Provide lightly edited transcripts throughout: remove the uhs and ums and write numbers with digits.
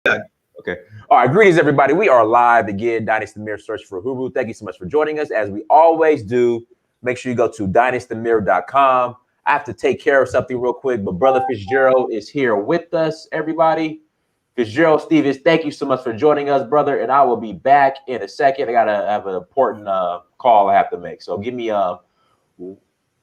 Yeah. Okay. All right. Greetings, everybody. We are live again. Dynasty Mirror Search for Huru. Thank you so much for joining us. As we always do, make sure you go to dynastymirror.com. I have to take care of something real quick, but Brother Fitzgerald is here with us, everybody. Fitzgerald Stevens, thank you so much for joining us, brother. And I will be back in a second. I got to have an important call I have to make. So give me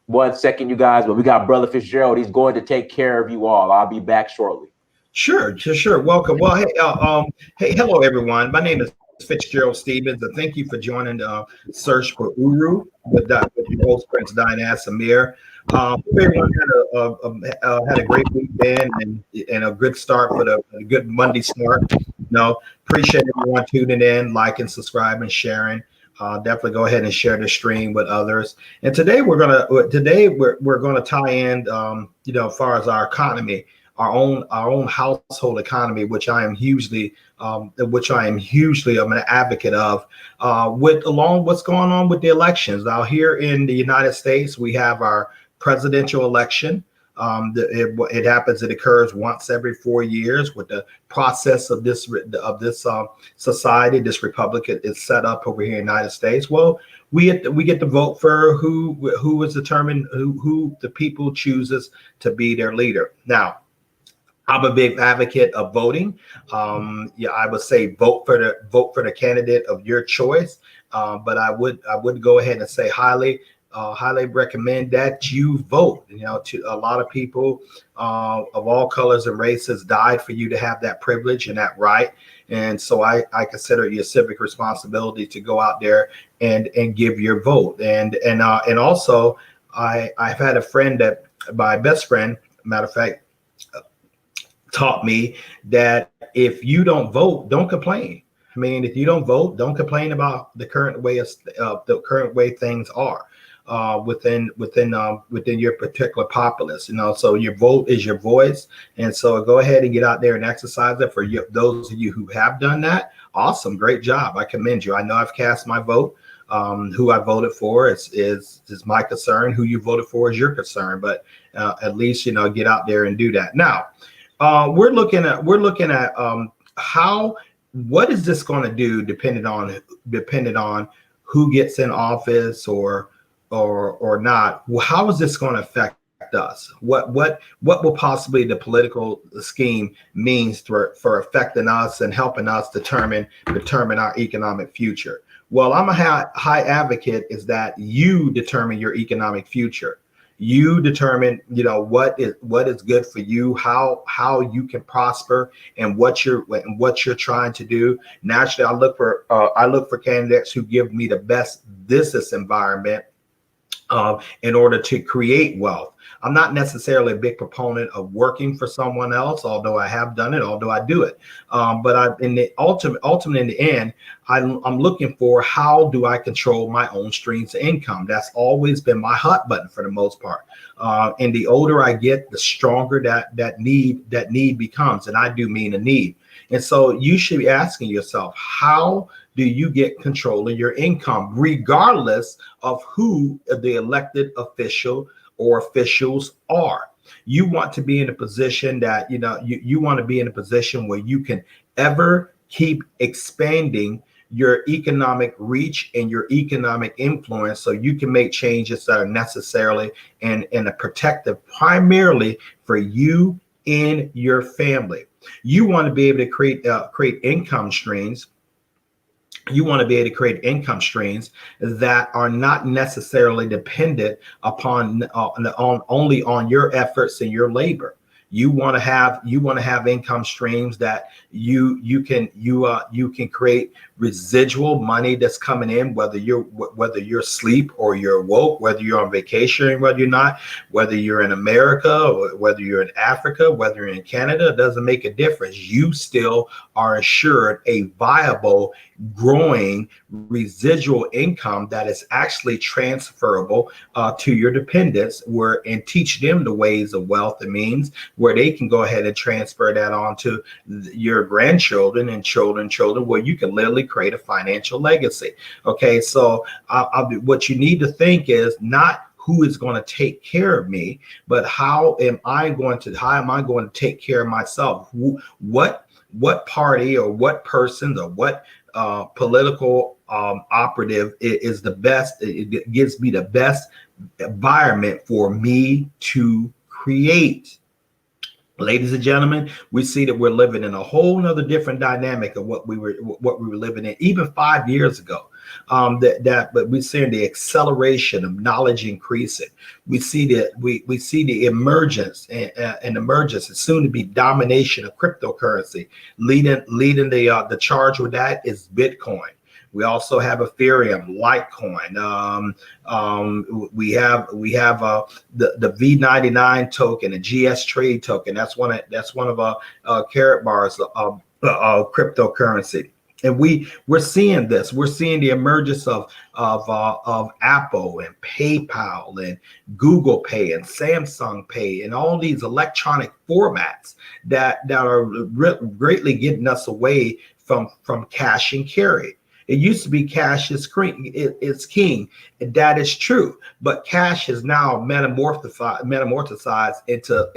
1 second, you guys. But we got Brother Fitzgerald. He's going to take care of you all. I'll be back shortly. Sure. Welcome. Well, hey, hello everyone. My name is Fitzgerald Stevens, and thank you for joining Search for Uru with your host Prince Dinas Amir. Everyone had a great weekend and a good start for a good Monday start. Appreciate everyone tuning in, liking, subscribing, sharing. Definitely go ahead and share the stream with others. And today we're gonna tie in, as far as our economy. Our own household economy, which I am hugely I'm an advocate of, along what's going on with the elections. Now here in the United States, we have our presidential election. It occurs once every 4 years. With the process of this society, this republic is set up over here in the United States. Well, we get to vote for who is determined who the people chooses to be their leader. Now, I'm a big advocate of voting. I would say vote for the candidate of your choice. But I would go ahead and say highly recommend that you vote. To a lot of people of all colors and races died for you to have that privilege and that right. And so I consider it your civic responsibility to go out there and give your vote. And also I've had a friend that my best friend, matter of fact, taught me that if you don't vote, don't complain. I mean, if you don't vote, don't complain about the current way things are within your particular populace. So your vote is your voice, and so go ahead and get out there and exercise it. For those of you who have done that, awesome, great job. I commend you. I know I've cast my vote. Who I voted for is my concern. Who you voted for is your concern. But at least get out there and do that. Now, we're looking at what is this going to do depending on who gets in office or not. How is this going to affect us? What will possibly the political scheme means for affecting us and helping us determine our economic future? Well, I'm a high advocate is that you determine your economic future. You determine, what is good for you, how you can prosper, and what you're trying to do. Naturally, I look for candidates who give me the best business environment in order to create wealth. I'm not necessarily a big proponent of working for someone else, although I have done it, although I do it. But ultimately, in the end, I'm looking for how do I control my own streams of income. That's always been my hot button for the most part. And the older I get, the stronger that need becomes, and I do mean a need. And so you should be asking yourself, how do you get control of your income, regardless of who the elected official or officials are? You want to be in a position that you want to be in a position where you can ever keep expanding your economic reach and your economic influence, so you can make changes that are necessarily and a protective primarily for you and your family. You want to be able to create income streams. You want to be able to create income streams that are not necessarily dependent upon only on your efforts and your labor. You want to have income streams that you can create residual money that's coming in, whether you're asleep or you're woke, whether you're on vacation, whether you're not, whether you're in America, or whether you're in Africa, whether you're in Canada. It doesn't make a difference. You still are assured a viable, growing residual income that is actually transferable to your dependents, and teach them the ways of wealth and means, where they can go ahead and transfer that on to your grandchildren and children, where you can literally create a financial legacy. Okay, so what you need to think is not who is going to take care of me, but how am I going to take care of myself? what party or what person or what political operative is the best. It gives me the best environment for me to create. Ladies and gentlemen, we see that we're living in a whole nother different dynamic of what we were living in even 5 years ago. But we're seeing the acceleration of knowledge increasing. We see the emergence and emergence and soon to be domination of cryptocurrency. Leading the charge with that is Bitcoin. We also have Ethereum, Litecoin. We have the V99 token, the GS Trade token. That's one of Karatbar's cryptocurrency. And we're seeing this. We're seeing the emergence of Apple and PayPal and Google Pay and Samsung Pay and all these electronic formats that are greatly getting us away from cash and carry. It used to be cash is king, and that is true. But cash is now metamorphosized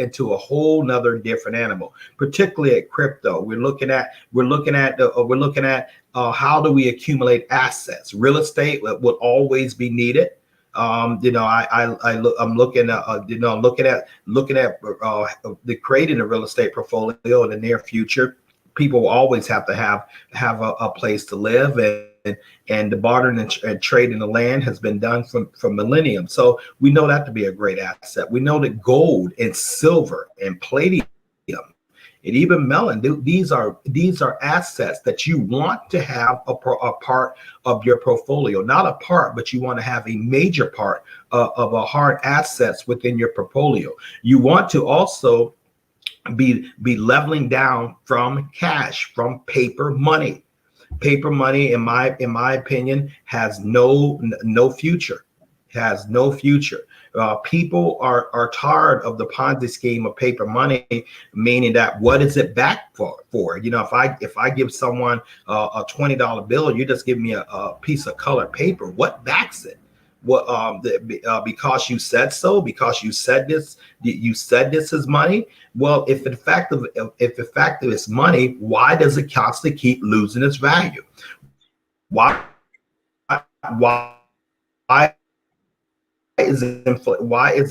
into a whole nother different animal. Particularly at crypto, we're looking at how do we accumulate assets. Real estate will always be needed. I'm looking at the creating a real estate portfolio in the near future. People always have to have a place to live, and the bartering and trading the land has been done from millennium. So we know that to be a great asset. We know that gold and silver and palladium and even melon, these are assets that you want to have a part of your portfolio. Not a part, but you want to have a major part of a hard assets within your portfolio. You want to also be leveling down from cash, from paper money. Paper money, in my opinion, has no future. Has no future. People are tired of the Ponzi scheme of paper money, meaning that what is it back for? You know, if I give someone a $20 bill, you just give me a piece of colored paper. What backs it? What because you said so, because you said this is money. Well, if the fact of it's money, why does it constantly keep losing its value? Why is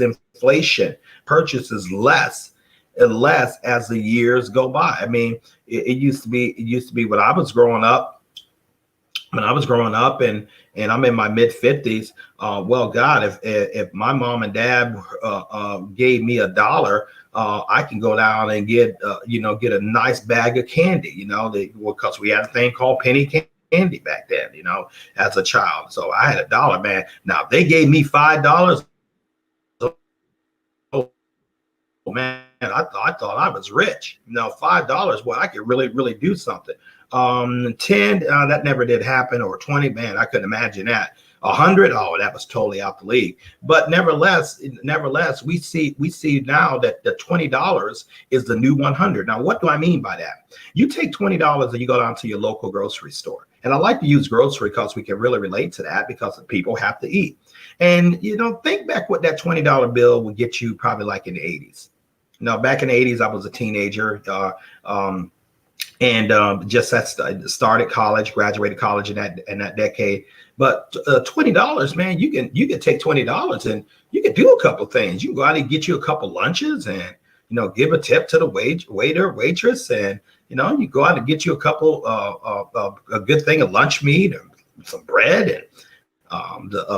inflation purchases less and less as the years go by? I mean, it used to be when I was growing up. When I was growing up, and I'm in my mid 50s, well, God, if my mom and dad gave me $1, I can go down and get a nice bag of candy, because we had a thing called penny candy back then, as a child. So I had $1, man. Now if they gave me $5, oh man, I thought I was rich. $5, well, I could really do something. 10, that never did happen, or 20, man, I couldn't imagine that. 100, oh, that was totally out the league. But nevertheless, we see now that the $20 is the new 100. Now, what do I mean by that? You take $20 and you go down to your local grocery store. And I like to use grocery because we can really relate to that, because people have to eat. And, think back what that $20 bill would get you probably like in the 80s. Back in the 80s, I was a teenager. And just started college, graduated college in that decade. But $20, man, you can take $20 and you can do a couple things. You can go out and get you a couple lunches, and give a tip to the waiter, waitress, and you go out and get you a couple a good thing of lunch meat and some bread and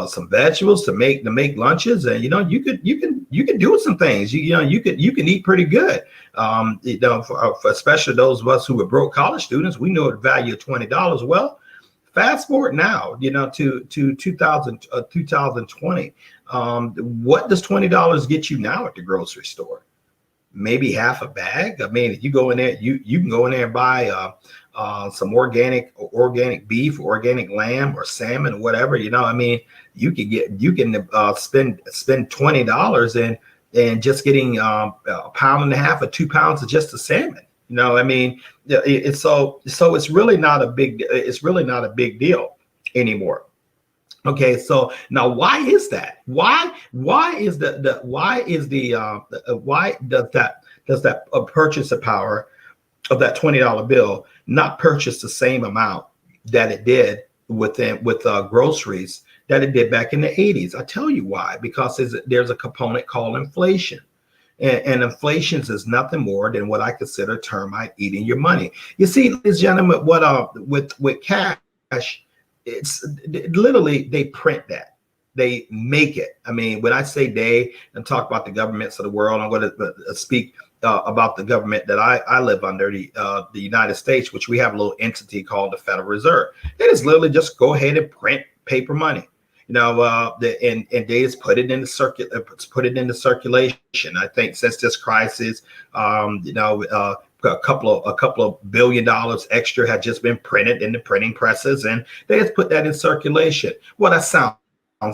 some vegetables to make lunches, and you can do some things. You can eat pretty good. For especially those of us who were broke college students, we know the value of $20. Well, fast forward now, to 2020. What does $20 get you now at the grocery store? Maybe half a bag. I mean, if you go in there, you can go in there and buy some organic beef, organic lamb, or salmon, or whatever. You can spend $20 and just getting a pound and a half or 2 pounds of just the salmon. So it's really not a big deal anymore. Okay, so now why is that? Why does that purchasing power of that $20 bill not purchase the same amount that it did with groceries that it did back in the 80s. I tell you why, because there's a component called inflation. And inflation is nothing more than what I consider termite eating your money. You see, ladies and gentlemen, with cash, it's literally they print that. They make it. I mean, when I say they and talk about the governments of the world, I'm going to speak about the government that I live under, the United States, which we have a little entity called the Federal Reserve. They just literally just go ahead and print paper money. And they just put it in the circulation. I think since this crisis, a couple of $1 billion extra had just been printed in the printing presses, and they just put that in circulation. Well, that sounds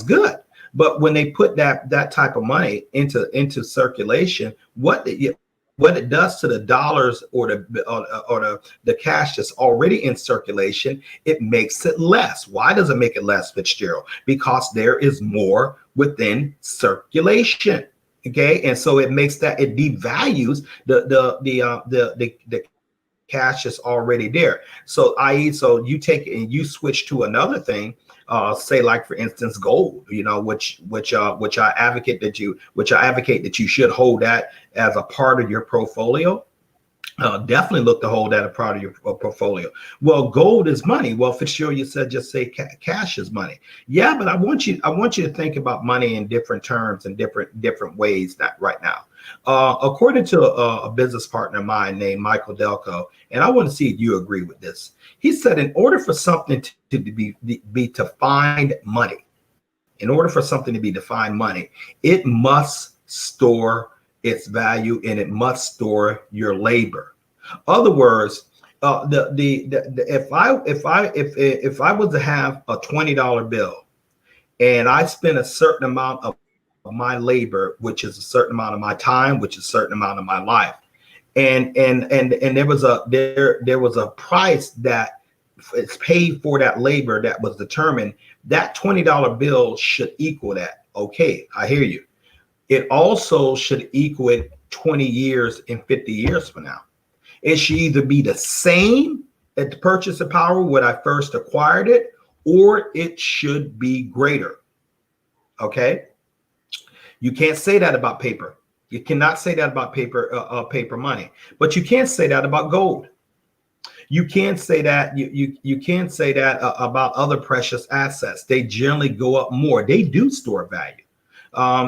good, but when they put that type of money into circulation, what it does to the dollars or the cash that's already in circulation, it makes it less. Why does it make it less, Fitzgerald? Because there is more within circulation. Okay, and so it devalues the cash that's already there. So you take it and you switch to another thing. Say, like, for instance, gold, which I advocate that you should hold that as a part of your portfolio. Definitely look to hold that a part of your portfolio. Well, gold is money. Well, Fitzgerald, you said just say cash is money. Yeah, but I want you to think about money in different terms and different ways right now. According to a business partner of mine named Michael Delco, and I want to see if you agree with this. He said, in order for something to be defined money, it must store its value, and it must store your labor. Other words, if I was to have a $20 bill and I spend a certain amount of my labor, which is a certain amount of my time, which is a certain amount of my life, and there was a price that is paid for that labor that was determined, that $20 bill should equal that. Okay, I hear you. It also should equal it 20 years and 50 years from now. It should either be the same at the purchasing power when I first acquired it, or it should be greater. Okay. You can't say that about paper. You cannot say that about paper money, but you can say that about gold. You can't say that you can't say that about other precious assets. They generally go up more. They do store value.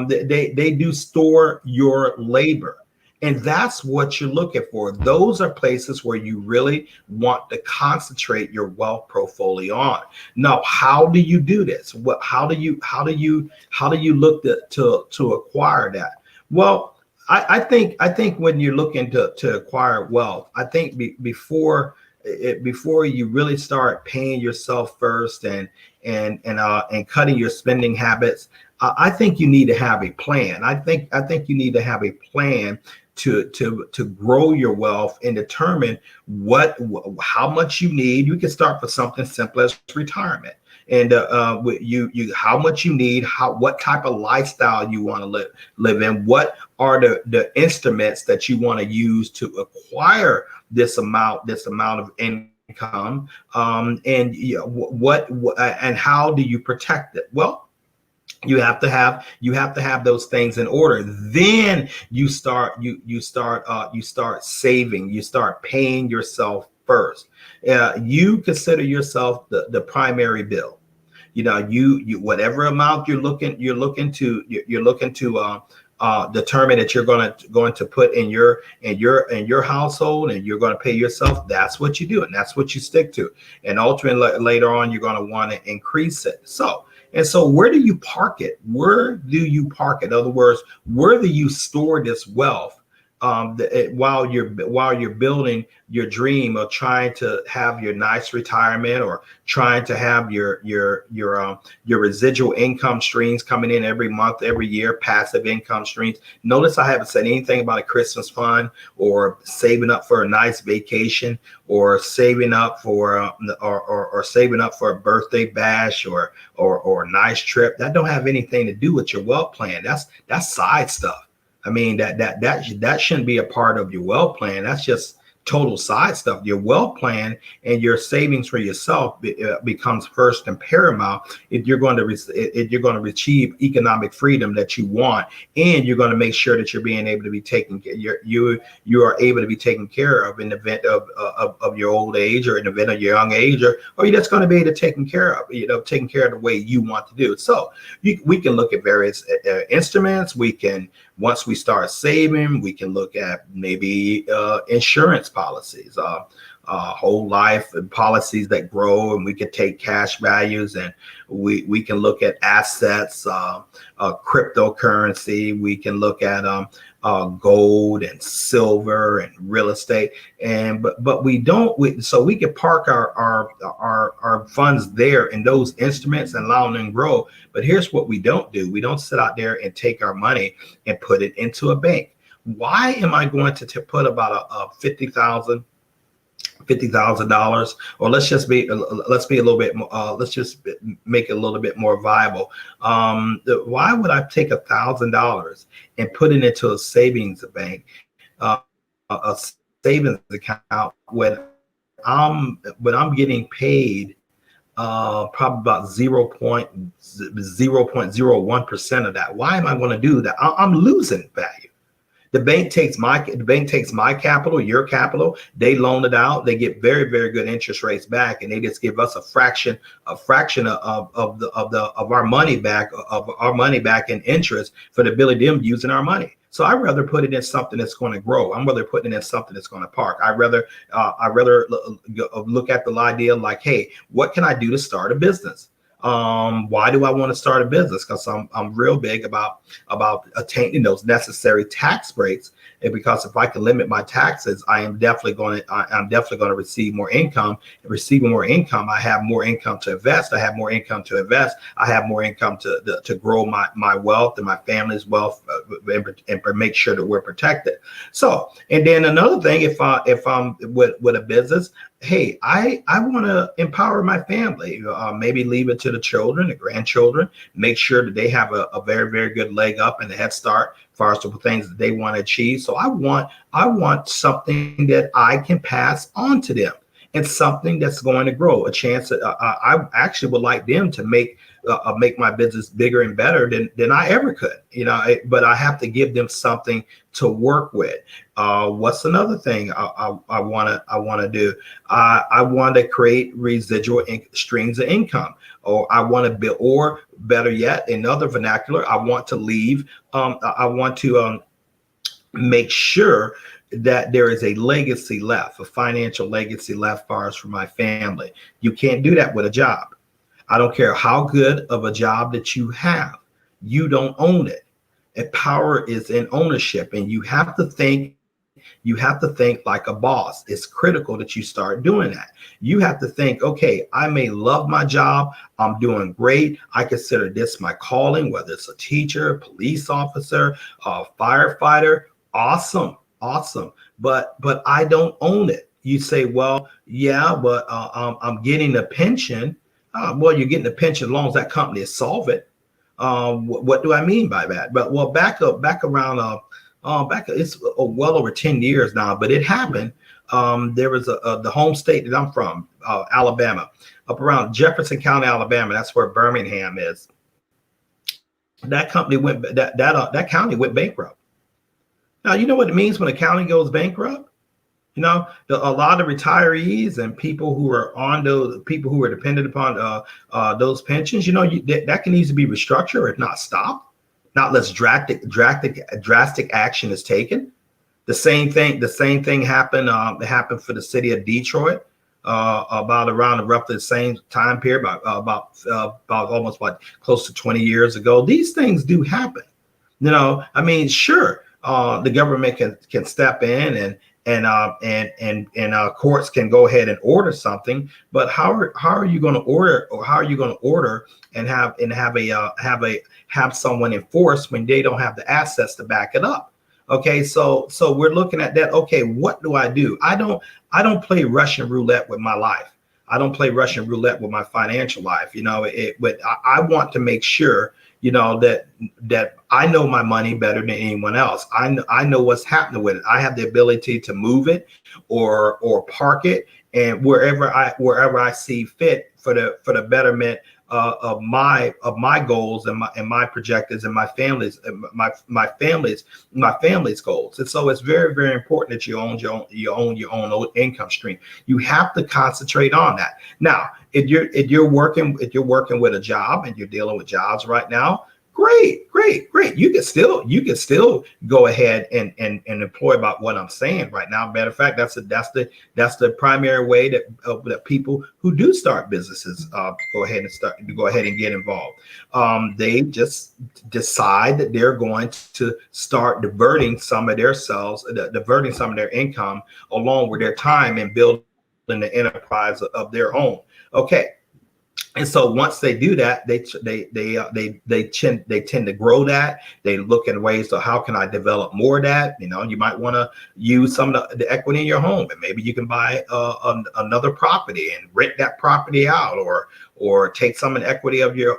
They do store your labor. And that's what you're looking for. Those are places where you really want to concentrate your wealth portfolio on. Now, how do you do this? How do you look to acquire that? Well, I think when you're looking to acquire wealth, I think before you really start paying yourself first and cutting your spending habits, I think you need to have a plan. I think you need to have a plan to grow your wealth and determine how much you need. You can start with something simple as retirement, and how much you need, what type of lifestyle you want to live in, what are the instruments that you want to use to acquire this amount of income, and and how do you protect it? Well, you have to have those things in order. Then you start saving. You start paying yourself first. You consider yourself the primary bill. You whatever amount you're looking to determine that you're going to put in your household, and you're going to pay yourself. That's what you do, and that's what you stick to. And ultimately, later on, you're going to want to increase it. So where do you park it? Where do you park it? In other words, where do you store this wealth while you're building your dream of trying to have your nice retirement, or trying to have your residual income streams coming in every month, every year, passive income streams? Notice I haven't said anything about a Christmas fund, or saving up for a nice vacation, or saving up for or saving up for a birthday bash, or a nice trip. That don't have anything to do with your wealth plan. That's side stuff. I mean, that shouldn't be a part of your wealth plan. That's total side stuff. Your wealth plan and your savings for yourself becomes first and paramount if you're going to achieve economic freedom that you want, and you're going to make sure that you're being able to be taken you are able to be taken care of in the event of your old age, or in the event of your young age, or you're just going to be able to taken care of, taken care of the way you want to do it. So we can look at various instruments. We can, once we start saving, we can look at maybe insurance policies, whole life policies that grow, and we can take cash values, and we can look at assets, cryptocurrency. We can look at gold and silver and real estate, and but we don't. So we can park our funds there in those instruments and allow them to grow. But here's what we don't do: we don't sit out there and take our money and put it into a bank. Why am I going to put about a $50,000, or let's just be a little bit more, let's just make it a little bit more viable. Why would I take $1,000 and put it into a savings bank, a savings account, when I'm getting paid probably about 0.01% of that? Why am I going to do that? I'm losing value. The bank takes my capital, your capital. They loan it out. They get very, very good interest rates back, and they just give us a fraction of our money back, in interest for the ability of them using our money. So I'd rather put it in something that's going to grow. I'm rather putting it in something that's going to park. I'd rather look at the idea like, hey, what can I do to start a business? Why do I want to start a business? Because I'm real big about attaining those necessary tax breaks, and because if I can limit my taxes, I'm definitely going to receive more income. And receiving more income, I have more income to invest. I have more income to invest. I have more income to grow my wealth and my family's wealth, and make sure that we're protected. So, and then another thing, if I'm with a business, hey, I want to empower my family, maybe leave it to the children, the grandchildren, make sure that they have a very, very good leg up and a head start as far as the things that they want to achieve. So I want something that I can pass on to them, and something that's going to grow. A chance that I actually would like them to make my business bigger and better than I ever could, but I have to give them something to work with. What's another thing I want to do? I want to create residual streams of income, or I want to build, or better yet, in other vernacular, I want to leave. I want to make sure that there is a legacy left, a financial legacy left for us, for my family. You can't do that with a job. I don't care how good of a job that you have, you don't own it. And power is in ownership, and you have to think like a boss. It's critical that you start doing that. You have to think, okay, I may love my job. I'm doing great. I consider this my calling, whether it's a teacher, police officer, a firefighter. Awesome. But I don't own it. You say, well, yeah, but I'm getting a pension. Well, you're getting a pension as long as that company is solvent. What do I mean by that? But back around it's well over 10 years now, but it happened. There was the home state that I'm from, Alabama, up around Jefferson County, Alabama. That's where Birmingham is. That company that county went bankrupt. Now, you know what it means when a county goes bankrupt? A lot of retirees and people who are dependent upon those pensions, that can easily be restructured, or if not stopped. Not less drastic action is taken. The same thing happened for the city of Detroit around roughly the same time period, about almost close to 20 years ago. These things do happen. Sure, the government can step in and courts can go ahead and order something, but how are you going to order, or how are you going to order and have someone enforce when they don't have the assets to back it up? Okay, so we're looking at that. Okay, what do? I don't play Russian roulette with my life. I don't play Russian roulette with my financial life. But I want to make sure that I know my money better than anyone else. I know what's happening with it. I have the ability to move it or park it, and wherever I see fit for the betterment of my goals and my projectives and my family's goals. And so it's very, very important that you own your own income stream. You have to concentrate on that. Now, if you're working with a job and you're dealing with jobs right now, great. You can still go ahead and employ about what I'm saying right now. Matter of fact, that's the primary way that people who do start businesses go ahead and get involved. They just decide that they're going to start diverting some of their income along with their time and building the enterprise of their own. Okay. And so once they do that, they tend to grow that. They look at ways to how can I develop more of that. You might want to use some of the equity in your home, and maybe you can buy another property and rent that property out, or take some of the equity of your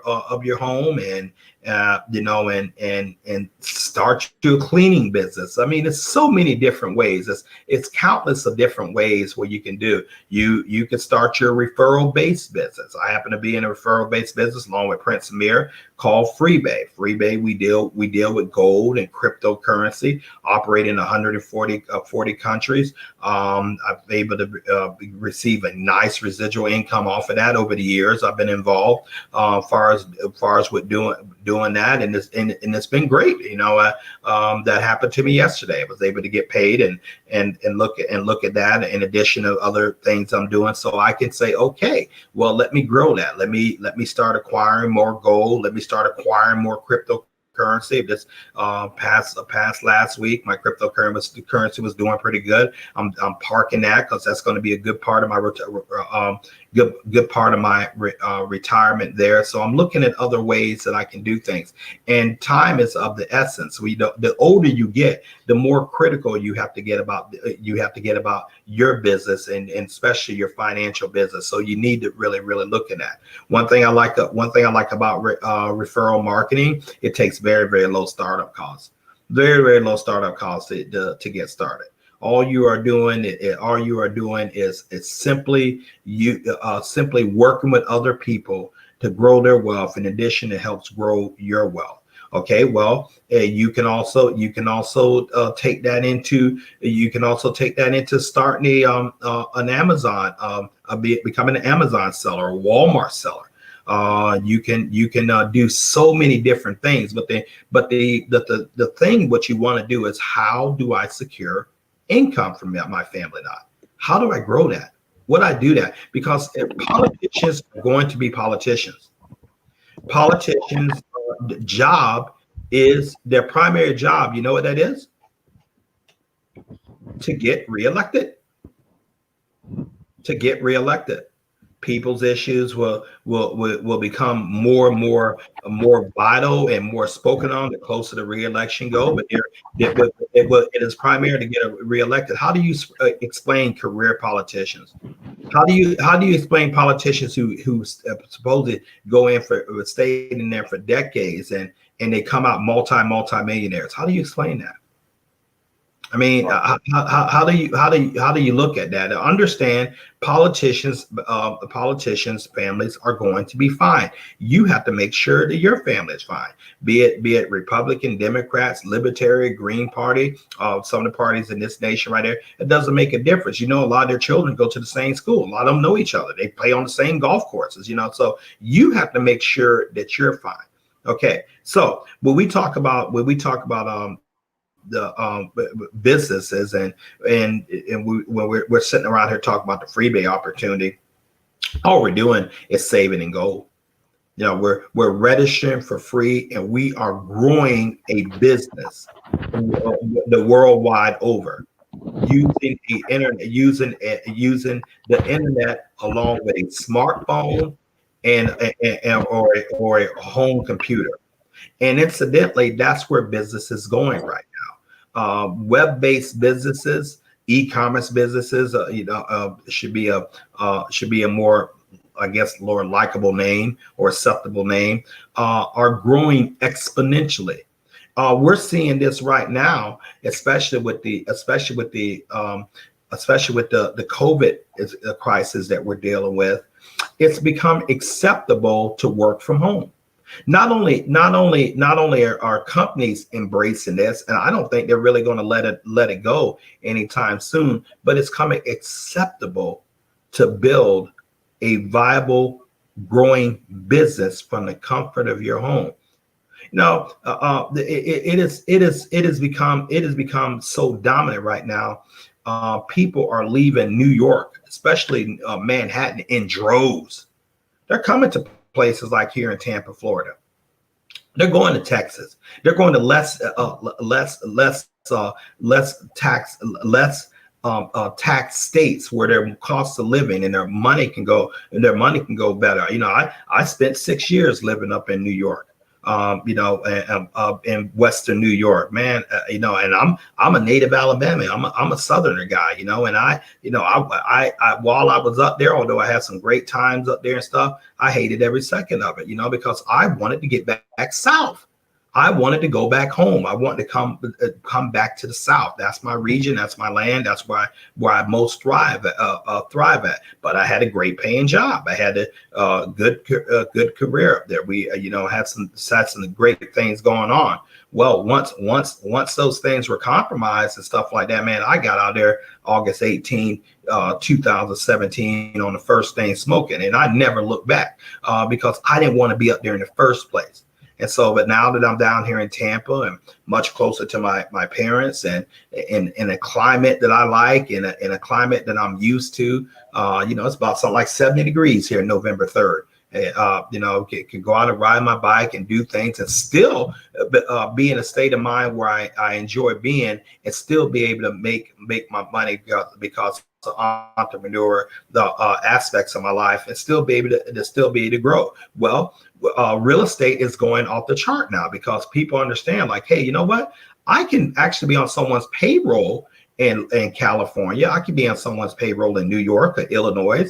home and and start your cleaning business. I mean, it's so many different ways. It's countless of different ways where you can do. You can start your referral-based business. I happen to be in a referral-based business along with Prince Amir called Freebay. Freebay, we deal with gold and cryptocurrency, operate in 140 countries. I've been able to receive a nice residual income off of that over the years I've been involved, far as with doing that, and it's been great. That happened to me yesterday. I was able to get paid and look at that in addition to other things I'm doing, so I can say, okay, well, let me grow that. Let me start acquiring more gold. Let me start acquiring more cryptocurrency. This past last week, my cryptocurrency was doing pretty good. I'm parking that because that's going to be a good part of my good part of my retirement there. So I'm looking at other ways that I can do things. And time is of the essence. The older you get, the more critical you have to get about your business and especially your financial business. So you need to really, really look at that. One thing I like about referral marketing, it takes very, very low startup costs. Very, very low startup costs to get started. All you are doing is simply working with other people to grow their wealth. In addition, it helps grow your wealth. Okay, well, you can also take that into starting an Amazon, becoming an Amazon seller, a Walmart seller. You can do so many different things, but the thing what you want to do is, how do I secure income from my family? Not how do I grow that? What I do that? Because politicians are going to be politicians. Politicians' job is their primary job. You know what that is? To get reelected. To get reelected. People's issues will become more and more vital and more spoken on the closer the re-election go. But it is primary to get reelected. How do you explain career politicians? How do you explain politicians who supposedly go in for stayed in there for decades and they come out multi-millionaires? How do you explain that? I mean, how do you look at that? Understand, politicians' families are going to be fine. You have to make sure that your family is fine. Be it Republican, Democrats, Libertarian, Green Party, some of the parties in this nation right there. It doesn't make a difference. A lot of their children go to the same school. A lot of them know each other. They play on the same golf courses. So you have to make sure that you're fine. Okay. So when we talk about the businesses when we're sitting around here talking about the Freebay opportunity, all we're doing is saving in gold. We're registering for free, and we are growing a business the worldwide over using the internet along with a smartphone or a home computer. And incidentally, that's where business is going right now. Web-based businesses, e-commerce businesses, should be a more I guess, more likable name or acceptable name, are growing exponentially. We're seeing this right now, especially with the COVID crisis that we're dealing with. It's become acceptable to work from home. Not only are companies embracing this, and I don't think they're really going to let it go anytime soon, but it's coming acceptable to build a viable, growing business from the comfort of your home. No, it has become so dominant right now. People are leaving New York, especially Manhattan, in droves. They're coming to places like here in Tampa, Florida. They're going to Texas. They're going to less tax states where their cost of living and their money can go better. I spent 6 years living up in New York, in Western New York, man. And I'm a native Alabama. I'm a Southerner guy, and I while I was up there, although I had some great times up there and stuff, I hated every second of it, because I wanted to get back south. I wanted to go back home. I wanted to come back to the South. That's my region. That's my land. That's where I most thrive at. But I had a great paying job. I had a good career up there. We had some great things going on. Well, once those things were compromised and stuff like that, man, I got out there August 18, 2017 on the first thing smoking, and I never looked back because I didn't want to be up there in the first place. And so, but now that I'm down here in Tampa and much closer to my parents and in a climate that I like, in a climate that I'm used to, it's about something like 70 degrees here November 3rd. Can go out and ride my bike and do things and still be in a state of mind where I enjoy being and still be able to make my money because of entrepreneur, the aspects of my life, and still be able to grow. Well, real estate is going off the chart now because people understand, like, hey, you know what? I can actually be on someone's payroll in California. I can be on someone's payroll in New York or Illinois,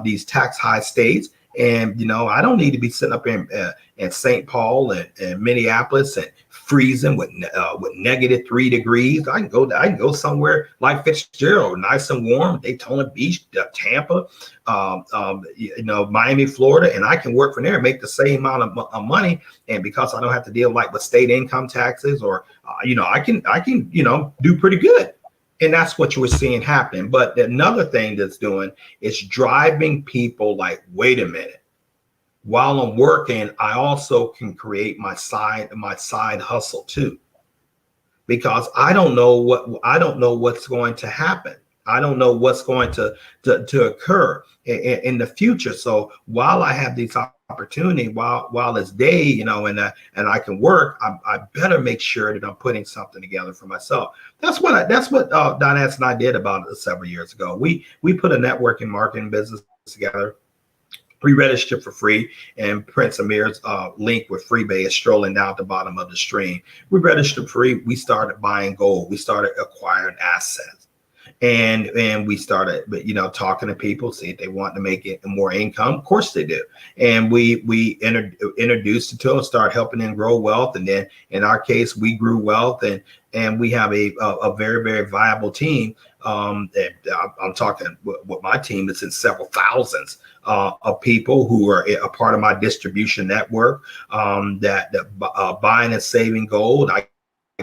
these tax high states. And, I don't need to be sitting up in St. Paul and Minneapolis and freezing with -3 degrees. I can go somewhere like Fitzgerald, nice and warm, Daytona Beach, Tampa, Miami, Florida, and I can work from there and make the same amount of money. And because I don't have to deal with state income taxes or, I can do pretty good. And that's what you were seeing happen. But another thing that's doing is driving people like, wait a minute, while I'm working, I also can create my side hustle too, because I don't know what's going to happen. I don't know what's going to occur in the future. So while I have these opportunity, while it's day, and I can work, I better make sure that I'm putting something together for myself. That's what Doness and I did about several years ago. We put a networking marketing business together. We registered for free, and Prince Amir's link with Freebay is strolling down at the bottom of the stream. We registered free. We started buying gold. We started acquiring assets. And we started, talking to people, see if they want to make it more income. Of course they do. And we introduced it to them, start helping them grow wealth. And then in our case, we grew wealth, and we have a very, very viable team. I'm talking with my team is in several thousands of people who are a part of my distribution network that buying and saving gold. I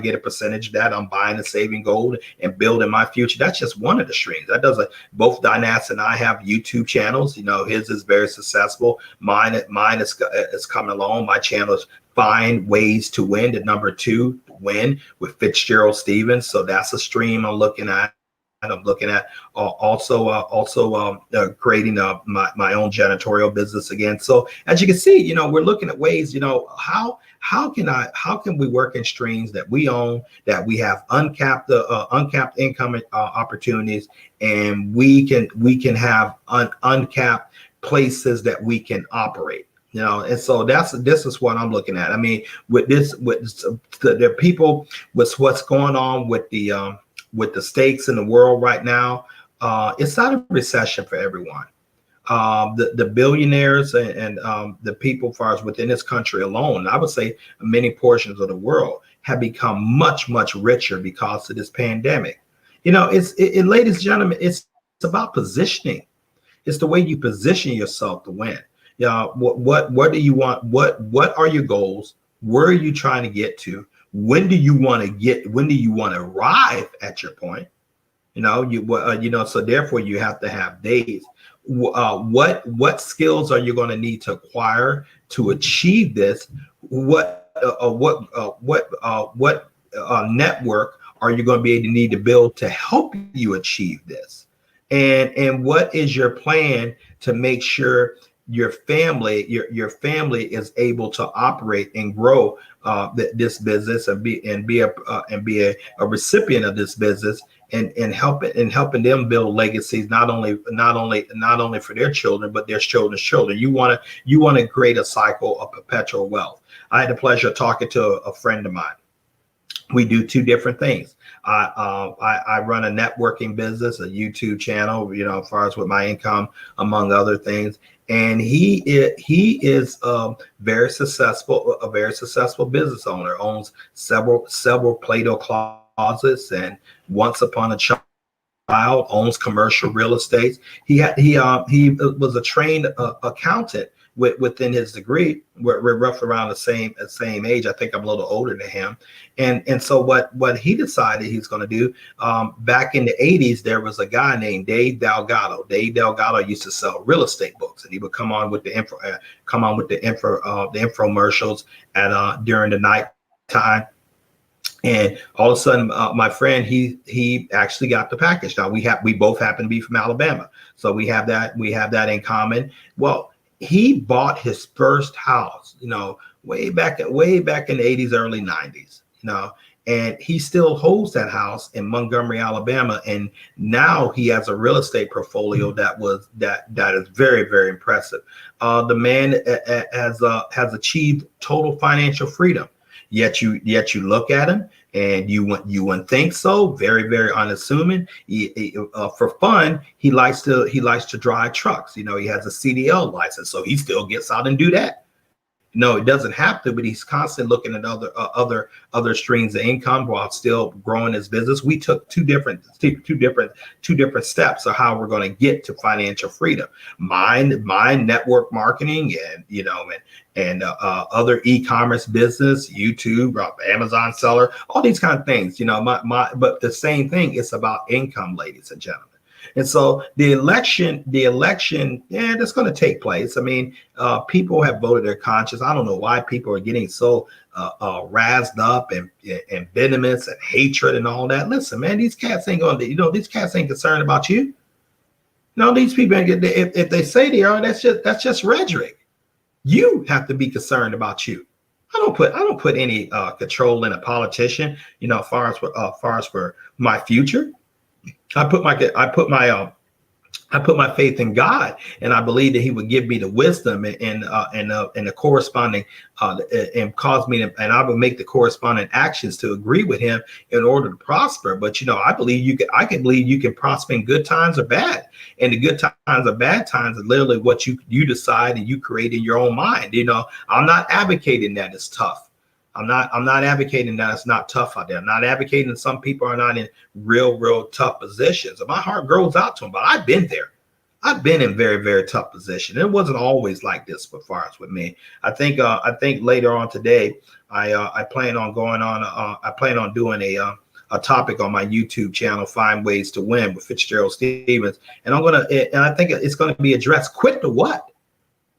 get a percentage of that. I'm buying and saving gold and building my future. That's just one of the streams. That doesn't. Both Dynas and I have YouTube channels. His is very successful. Mine is coming along. My channel is Find Ways to Win. The number 2 win with Fitzgerald Stevens. So that's a stream I'm looking at. I'm looking at also creating my own janitorial business again. So as you can see, we're looking at ways, how can we work in streams that we own, that we have uncapped income opportunities, and we can have uncapped places that we can operate. And so this is what I'm looking at. I mean, with the people, with what's going on with the stakes in the world right now, it's not a recession for everyone. the billionaires and the people, as far as within this country alone, I would say many portions of the world have become much richer because of this pandemic. Ladies and gentlemen, it's about positioning. It's the way you position yourself to win. Yeah, what do you want? What are your goals? Where are you trying to get to? When do you want to get? When do you want to arrive at your point? So therefore you have to have days. What skills are you going to need to acquire to achieve this? What network are you going to be able to need to build to help you achieve this? And what is your plan to make sure your family is able to operate and grow this business and be a recipient of this business and helping them build legacies, not only for their children but their children's children. You want to create a cycle of perpetual wealth. I had the pleasure of talking to a friend of mine. We do two different things. I run a networking business, a YouTube channel, as far as with my income, among other things. And he is a very successful business owner, owns several Play-Doh closets, and once upon a child owns commercial real estate. He was a trained accountant within his degree. We're roughly around the same age. I think I'm a little older than him. And so what he decided he's going to do, back in the 80s, there was a guy named Dave Delgado. Dave Delgado used to sell real estate books, and he would come on with the infomercials during the night time. And all of a sudden, my friend, he actually got the package. Now we both happen to be from Alabama, so we have that in common. Well, he bought his first house, way back in the 80s, early 90s, and he still holds that house in Montgomery, Alabama. And now he has a real estate portfolio that is very, very impressive. The man has achieved total financial freedom. Yet you look at him and you wouldn't think so. Very, very unassuming. For fun, he likes to drive trucks. He has a CDL license, so he still gets out and do that. No, it doesn't have to, but he's constantly looking at other streams of income while still growing his business. We took two different steps of how we're going to get to financial freedom. Mine network marketing and other e-commerce business, YouTube, Amazon seller, all these kind of things. But the same thing. It's about income, ladies and gentlemen. And so the election, that's going to take place. I mean, people have voted their conscience. I don't know why people are getting so razzed up and venomous and hatred and all that. Listen, man, these cats ain't concerned about you. No, these people, if they say they are, that's just rhetoric. You have to be concerned about you. I don't put any control in a politician, as far as for my future. I put my faith in God, and I believe that He would give me the wisdom and the corresponding and cause me to, and I would make the corresponding actions to agree with Him in order to prosper. But I believe I can believe you can prosper in good times or bad, and the good times or bad times are literally what you decide and you create in your own mind. I'm not advocating that it's tough. I'm not advocating that it's not tough out there. I'm not advocating that some people are not in real tough positions. My heart goes out to them, but I've been there. I've been in very, very tough position. It wasn't always like this as far as with me. I think later on today, I plan on going on. I plan on doing a topic on my YouTube channel, 5 Ways to Win with Fitzgerald Stevens, and I think it's gonna be addressed. Quit to what?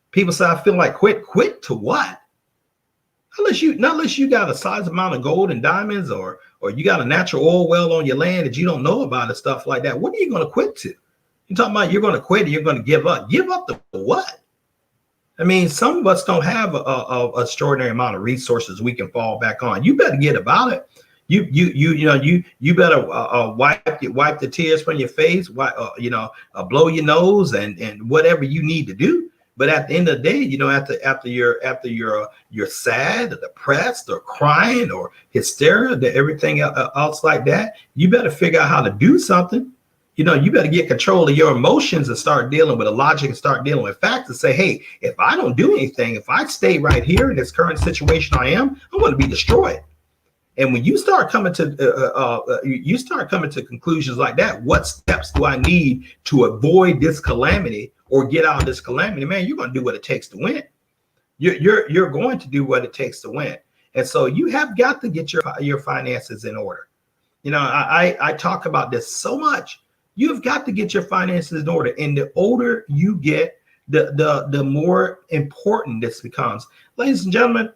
People say I feel like quit to what? Unless you got a size amount of gold and diamonds, or you got a natural oil well on your land that you don't know about and stuff like that. What are you going to quit to? You're talking about you're going to quit and you're going to give up. Give up to what? I mean, some of us don't have a extraordinary amount of resources we can fall back on. You better get about it. You better wipe the tears from your face. Blow your nose and whatever you need to do. But at the end of the day, after you're sad or depressed or crying or hysteria, everything else like that, you better figure out how to do something. you better get control of your emotions and start dealing with the logic and start dealing with facts and say, hey, if I don't do anything, if I stay right here in this current situation I'm going to be destroyed. And when you start coming to conclusions like that, what steps do I need to avoid this calamity or get out of this calamity? Man, you're going to do what it takes to win. You're going to do what it takes to win. And so you have got to get your finances in order. I talk about this so much. You've got to get your finances in order. And the older you get, the more important this becomes. Ladies and gentlemen,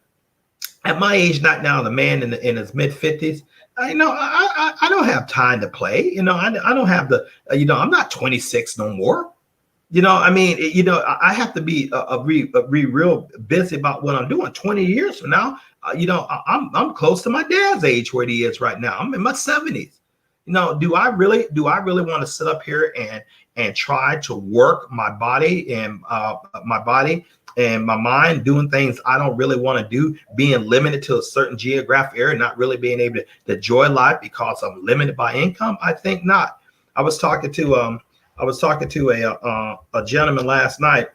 at my age, not now, the man in his mid 50s, I don't have time to play. I don't have I'm not 26 no more. I have to be real busy about what I'm doing. 20 years from now, I'm close to my dad's age where he is right now. I'm in my 70s. Do I really want to sit up here and try to work my body and my mind doing things I don't really want to do, being limited to a certain geographic area, not really being able to enjoy life because I'm limited by income? I think not. I was talking to a gentleman last night,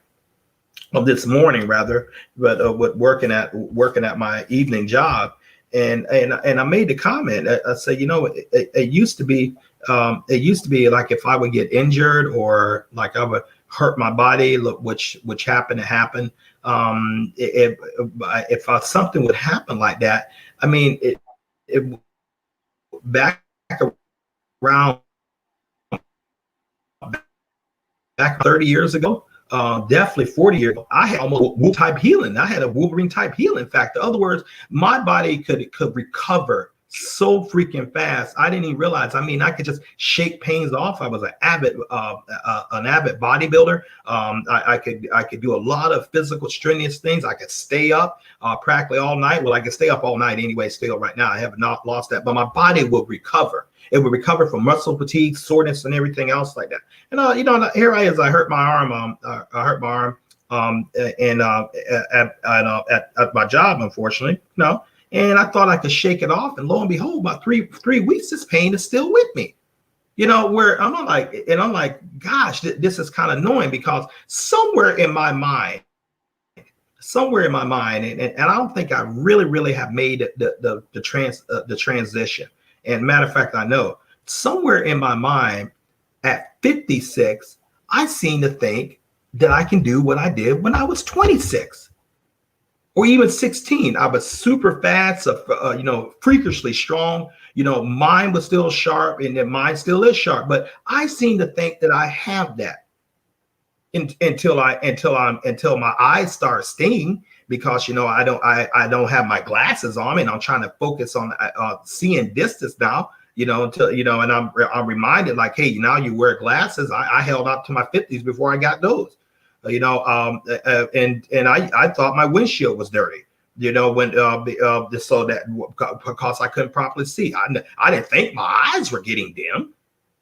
this morning rather, but working at my evening job, and I made the comment. I said, it used to be like if I would get injured or like I would hurt my body, which happened to happen. If something would happen like that, I mean, it back around back 30 years ago, definitely 40 years ago, I had almost Wolverine type healing. I had a Wolverine type healing factor. In other words, my body could recover so freaking fast. I didn't even realize. I mean, I could just shake pains off. I was an avid bodybuilder. I could do a lot of physical strenuous things. I could stay up practically all night. Well, I can stay up all night anyway. Still, right now, I have not lost that, but my body will recover. It would recover from muscle fatigue, soreness, and everything else like that. And here I is. I hurt my arm. At my job, unfortunately. And I thought I could shake it off, and lo and behold, about three weeks, this pain is still with me. Where I'm like, gosh, this is kind of annoying because somewhere in my mind, and I don't think I really have made the transition. And matter of fact, I know somewhere in my mind at 56, I seem to think that I can do what I did when I was 26 or even 16. I was super fast, freakishly strong. Mine was still sharp, and then mine still is sharp. But I seem to think that I have that until my eyes start stinging. Because I don't have my glasses on, and I'm trying to focus on seeing distance now. And I'm reminded like, hey, now you wear glasses. I held up to my 50s before I got those. And I thought my windshield was dirty. When so that because I couldn't properly see. I didn't think my eyes were getting dim.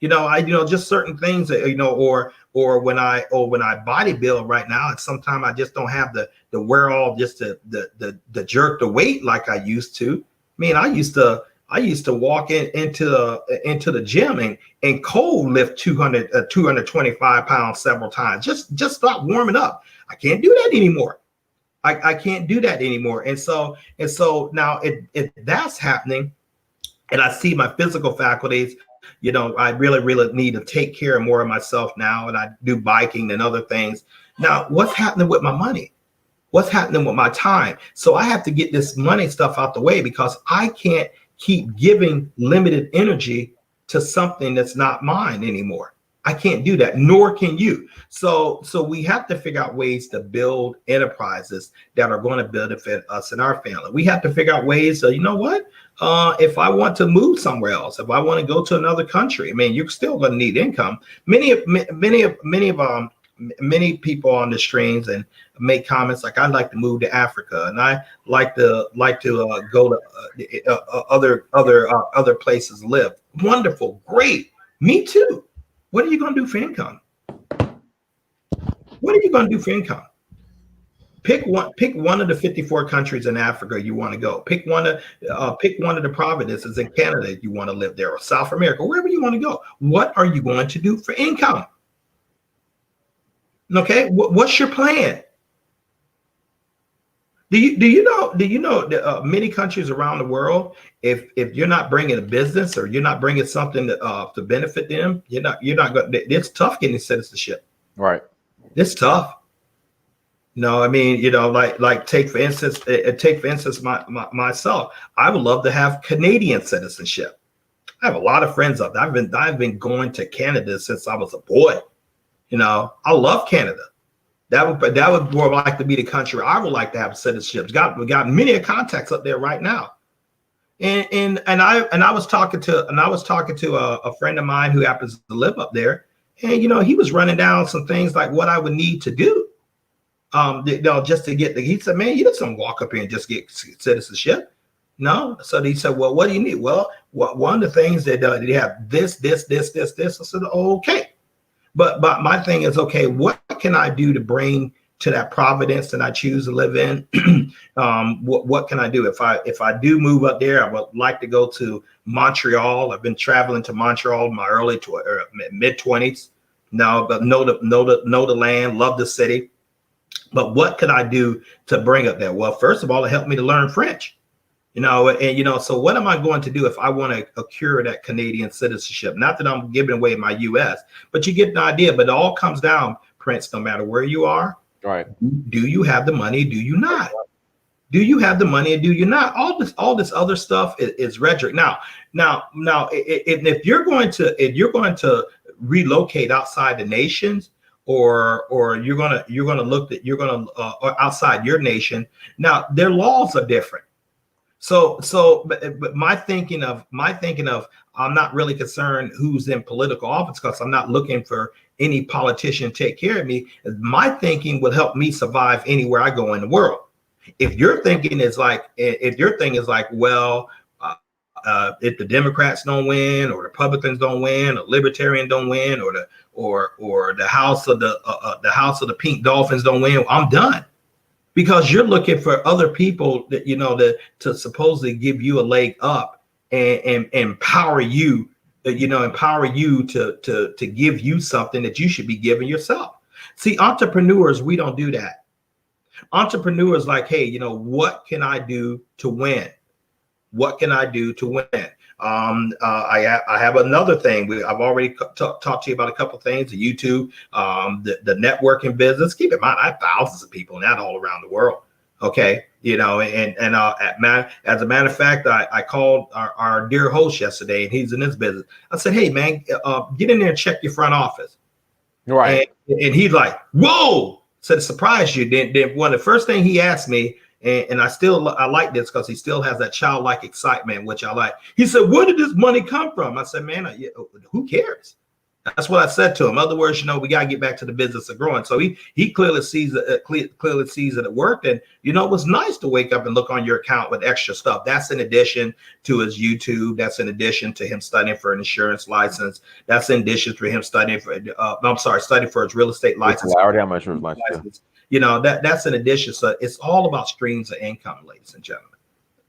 Just certain things that, or when I bodybuild right now, and sometimes I just don't have the wherewithal just the jerk the weight like I used to. I mean, I used to walk into the gym and cold lift 225 pounds several times. Just stop warming up. I can't do that anymore. I can't do that anymore. And so now if that's happening, and I see my physical faculties, I really need to take care of more of myself now, and I do biking and other things. Now, what's happening with my money? What's happening with my time? So I have to get this money stuff out the way because I can't keep giving limited energy to something that's not mine anymore. I can't do that, nor can you. So we have to figure out ways to build enterprises that are going to benefit us and our family. We have to figure out ways to, if I want to move somewhere else, if I want to go to another country, I mean, you're still going to need income. Many people on the streams and make comments like, I'd like to move to Africa, and I like to go to other places to live. Wonderful, great, me too. What are you going to do for income? What are you going to do for income? Pick one of the 54 countries in Africa you want to go. Pick one of the provinces in Canada you want to live there, or South America, wherever you want to go. What are you going to do for income? Okay, what's your plan? Do you know that many countries around the world, if you're not bringing a business or you're not bringing something to benefit them, you're not going. It's tough getting citizenship. Right. It's tough. No, I mean, like take for instance, myself. I would love to have Canadian citizenship. I have a lot of friends up there. I've been going to Canada since I was a boy. I love Canada. That would more like to be the country I would like to have citizenship. We got many contacts up there right now. And I was talking to a friend of mine who happens to live up there, and he was running down some things like what I would need to do. Just to get he said, man, you just don't walk up here and just get citizenship. No. So he said, well, what do you need? Well, one of the things that they have this. I said, okay. But my thing is, okay, what can I do to bring to that Providence that I choose to live in? What can I do? If I do move up there, I would like to go to Montreal. I've been traveling to Montreal in my mid 20s. Now, but know the land, love the city. But what could I do to bring up there? Well, first of all, it helped me to learn French. So what am I going to do if I want to accrue that Canadian citizenship? Not that I'm giving away my U.S., but you get an idea. But it all comes down, Prince, no matter where you are. Right. Do you have the money? Do you not? Do you have the money and do you not? All this other stuff is rhetoric. Now, if you're going to relocate outside the nations, or you're gonna outside your nation. Now, their laws are different. But my thinking of I'm not really concerned who's in political office, because I'm not looking for any politician to take care of me. My thinking will help me survive anywhere I go in the world. If your thing is like, well, if the Democrats don't win, or the Republicans don't win, or Libertarian don't win, or the House of the Pink Dolphins don't win, I'm done. Because you're looking for other people that to supposedly give you a leg up and empower you, to give you something that you should be giving yourself. See, entrepreneurs, we don't do that. Entrepreneurs like, hey, what can I do to win? What can I do to win? I have another thing. I've already talked to you about a couple of things. The YouTube, the networking business. Keep in mind, I have thousands of people, and that all around the world. Okay, as a matter of fact, I called our dear host yesterday, and he's in this business. I said, hey man, get in there and check your front office. Right. And he's like, whoa! Said, surprise you. Then one of the first thing he asked me. And I like this because he still has that childlike excitement, which I like. He said, where did this money come from? I said, man, who cares? That's what I said to him. In other words, we got to get back to the business of growing. So he clearly sees that it worked. And, it was nice to wake up and look on your account with extra stuff. That's in addition to his YouTube. That's in addition to him studying for an insurance license. That's in addition to him studying for his real estate license. I already have my insurance license. That's an addition. So it's all about streams of income, ladies and gentlemen.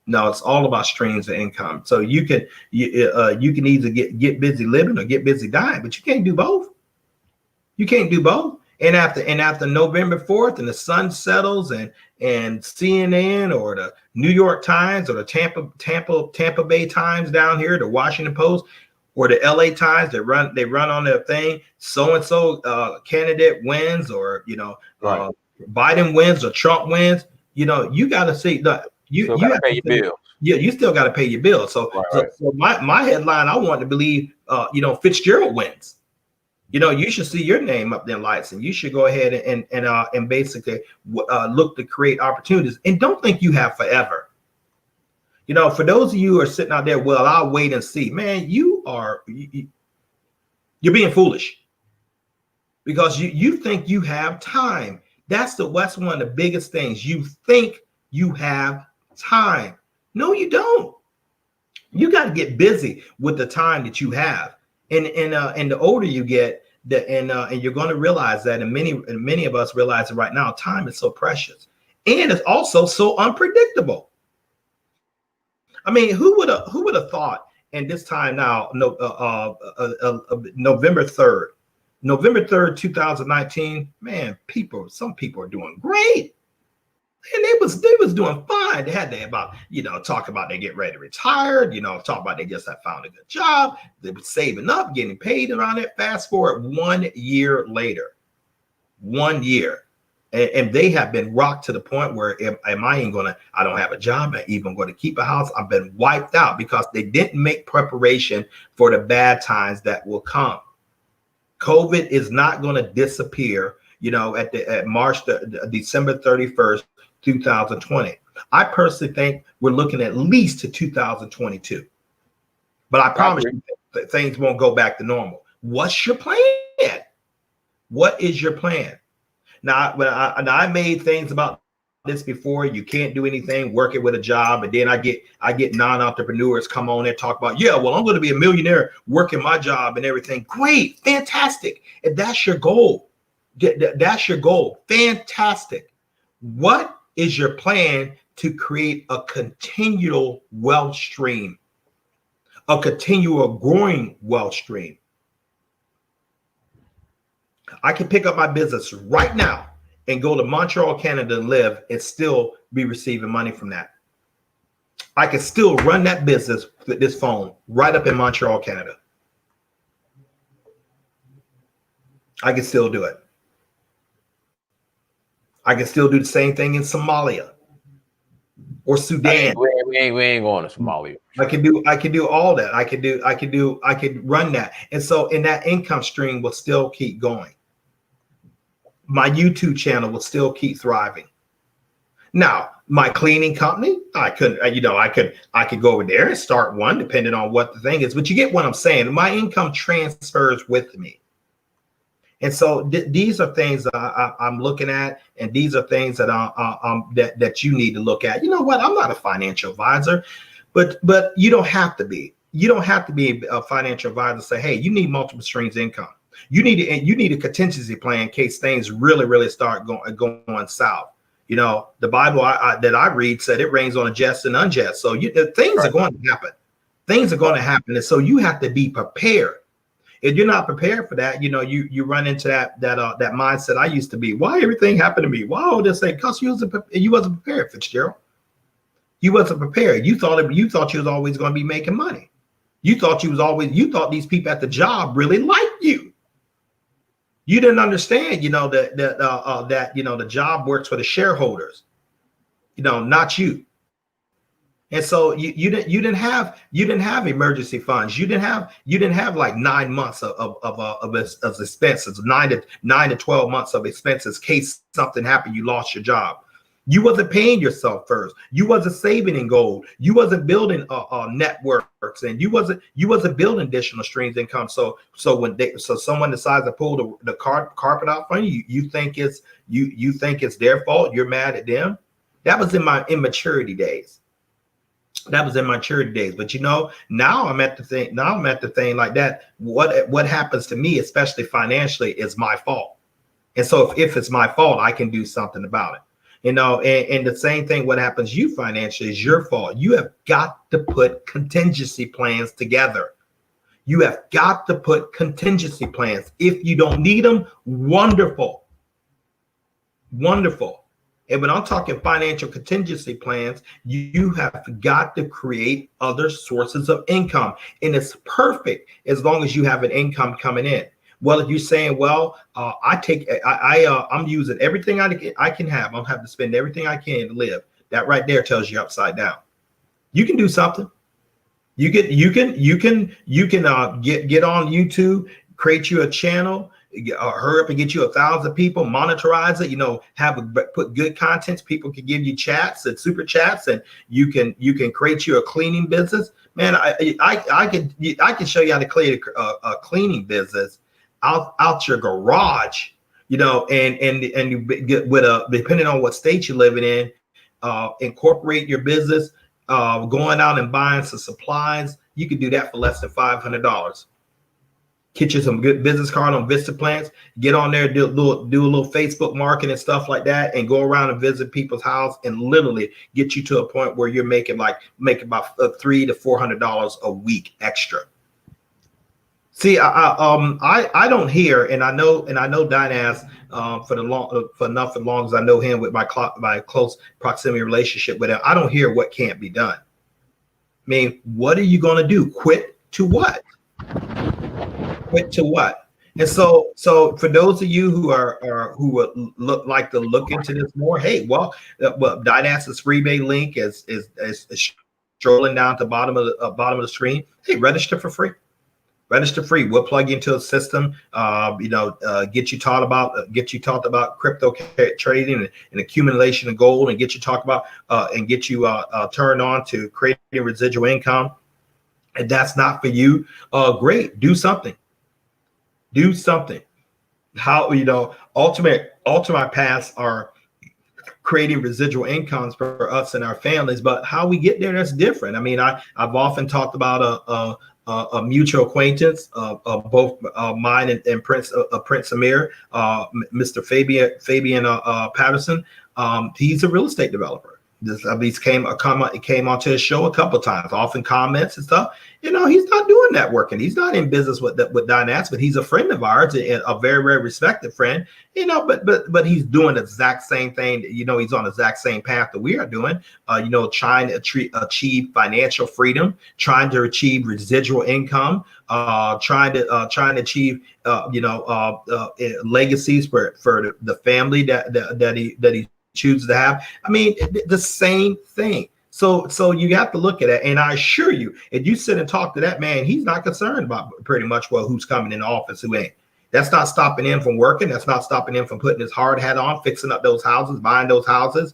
No, it's all about streams of income. So you can either get busy living or get busy dying, but you can't do both. You can't do both. And after November 4th and the sun settles and CNN or the New York Times or the Tampa Bay Times down here, the Washington Post or the LA Times, they run on their thing. So-and-so candidate wins, or right. Biden wins or Trump wins. You got to see that. You have to pay your bills. Yeah, you still got to pay your bills. So, right. So my headline, I want to believe, Fitzgerald wins. You should see your name up there in lights, and you should go ahead and basically look to create opportunities. And don't think you have forever. For those of you who are sitting out there, well, I'll wait and see. Man, you're being foolish, because you think you have time. That's one of the biggest things. You think you have time. No, you don't. You got to get busy with the time that you have. And the older you get, and you're going to realize that, and many of us realize it right now, time is so precious. and it's also so unpredictable. I mean, who would have thought? And this time now, November 3rd, 2019. Man, some people are doing great. And they was doing fine. They had talk about they get ready to retire, talk about they just have found a good job. They were saving up, getting paid around it. Fast forward 1 year later, 1 year. And they have been rocked to the point where I don't have a job, I'm even going to keep a house. I've been wiped out because they didn't make preparation for the bad times that will come. COVID is not going to disappear, at December 31st, 2020. I personally think we're looking at least to 2022. But I promise you that things won't go back to normal. What's your plan? What is your plan? Now, I made things about this before. You can't do anything working with a job, and then I get non-entrepreneurs come on and talk about, I'm going to be a millionaire working my job and everything. Great, fantastic. If that's your goal, that's your goal. Fantastic. What is your plan to create a continual wealth stream, a continual growing wealth stream? I can pick up my business right now and go to Montreal, Canada and live and still be receiving money from that. I can still run that business with this phone right up in Montreal, Canada. I can still do it. I can still do the same thing in Somalia or Sudan. We ain't going to Somalia. I can do all that. I could run that. And so, and that income stream will still keep going. My YouTube channel will still keep thriving. Now, my cleaning company, I could go over there and start one, depending on what the thing is. But you get what I'm saying. My income transfers with me. And so these are things I'm looking at, and these are things that that you need to look at. You know what? I'm not a financial advisor, but you don't have to be. You don't have to be a financial advisor to say, hey, you need multiple streams of income. You need a contingency plan in case things really start going south. The Bible that I read said it rains on the just and unjust. So things are going to happen. Things are going to happen, and so you have to be prepared. If you're not prepared for that, you run into that mindset I used to be. Why everything happened to me? Why all this? Because you wasn't prepared, Fitzgerald. You wasn't prepared. You thought you was always going to be making money. You thought these people at the job really liked you. You didn't understand, that the job works for the shareholders, not you. And so you didn't have emergency funds. You didn't have like 9 months of expenses, 9 to 12 months of expenses in case something happened, you lost your job. You wasn't paying yourself first. You wasn't saving in gold. You wasn't building networks, and you wasn't building additional streams of income. So when someone decides to pull the carpet out from you, you think it's their fault. You're mad at them. That was in my immaturity days. But now I'm at the thing. Now I'm at the thing like that. What happens to me, especially financially, is my fault. And so if it's my fault, I can do something about it. And the same thing, what happens to you financially is your fault. You have got to put contingency plans together. You have got to put contingency plans. If you don't need them, wonderful. Wonderful. And when I'm talking financial contingency plans, you have got to create other sources of income. And it's perfect as long as you have an income coming in. Well, if you're saying, I'm using everything I can have. I'll have to spend everything I can to live. That right there tells you upside down. You can do something. You can get on YouTube, create you a channel, hurry up and get you 1,000 people, monetize it, put good contents. People can give you chats and super chats, and you can create you a cleaning business. Man, I can show you how to create a cleaning business out your garage, and you get with depending on what state you're living in, incorporate your business, going out and buying some supplies. You can do that for less than $500. Get you some good business card on Vista Plants. Get on there, do a little Facebook marketing and stuff like that, and go around and visit people's house and literally get you to a point where you're making about $300 to $400 a week extra. See, I don't hear, and I know Dynas for enough as long as I know him with my close proximity relationship with him. I don't hear what can't be done. I mean, what are you going to do? Quit to what? Quit to what? And so for those of you who would like to look into this more, hey, well, Dynas's freebie link is strolling down to the bottom of the screen. Hey, register for free. Register free. We'll plug you into a system. Get you taught about crypto trading and accumulation of gold, and get you turned on to creating residual income. And that's not for you. Great. Do something. Do something. How ultimate paths are creating residual incomes for us and our families, but how we get there, that's different. I mean, I've often talked about a mutual acquaintance of both mine and Prince Amir, Mr. Fabian Patterson. He's a real estate developer. He came onto his show a couple of times, often comments and stuff. He's not doing networking. He's not in business with Dynas, but he's a friend of ours, and a very, very respected friend. But he's doing the exact same thing. He's on the exact same path that we are doing. Trying to achieve financial freedom, trying to achieve residual income, trying to achieve legacies for the family that he chooses to have. I mean, the same thing. So you have to look at it. And I assure you, if you sit and talk to that man, he's not concerned about pretty much who's coming in the office, who ain't. That's not stopping him from working. That's not stopping him from putting his hard hat on, fixing up those houses, buying those houses,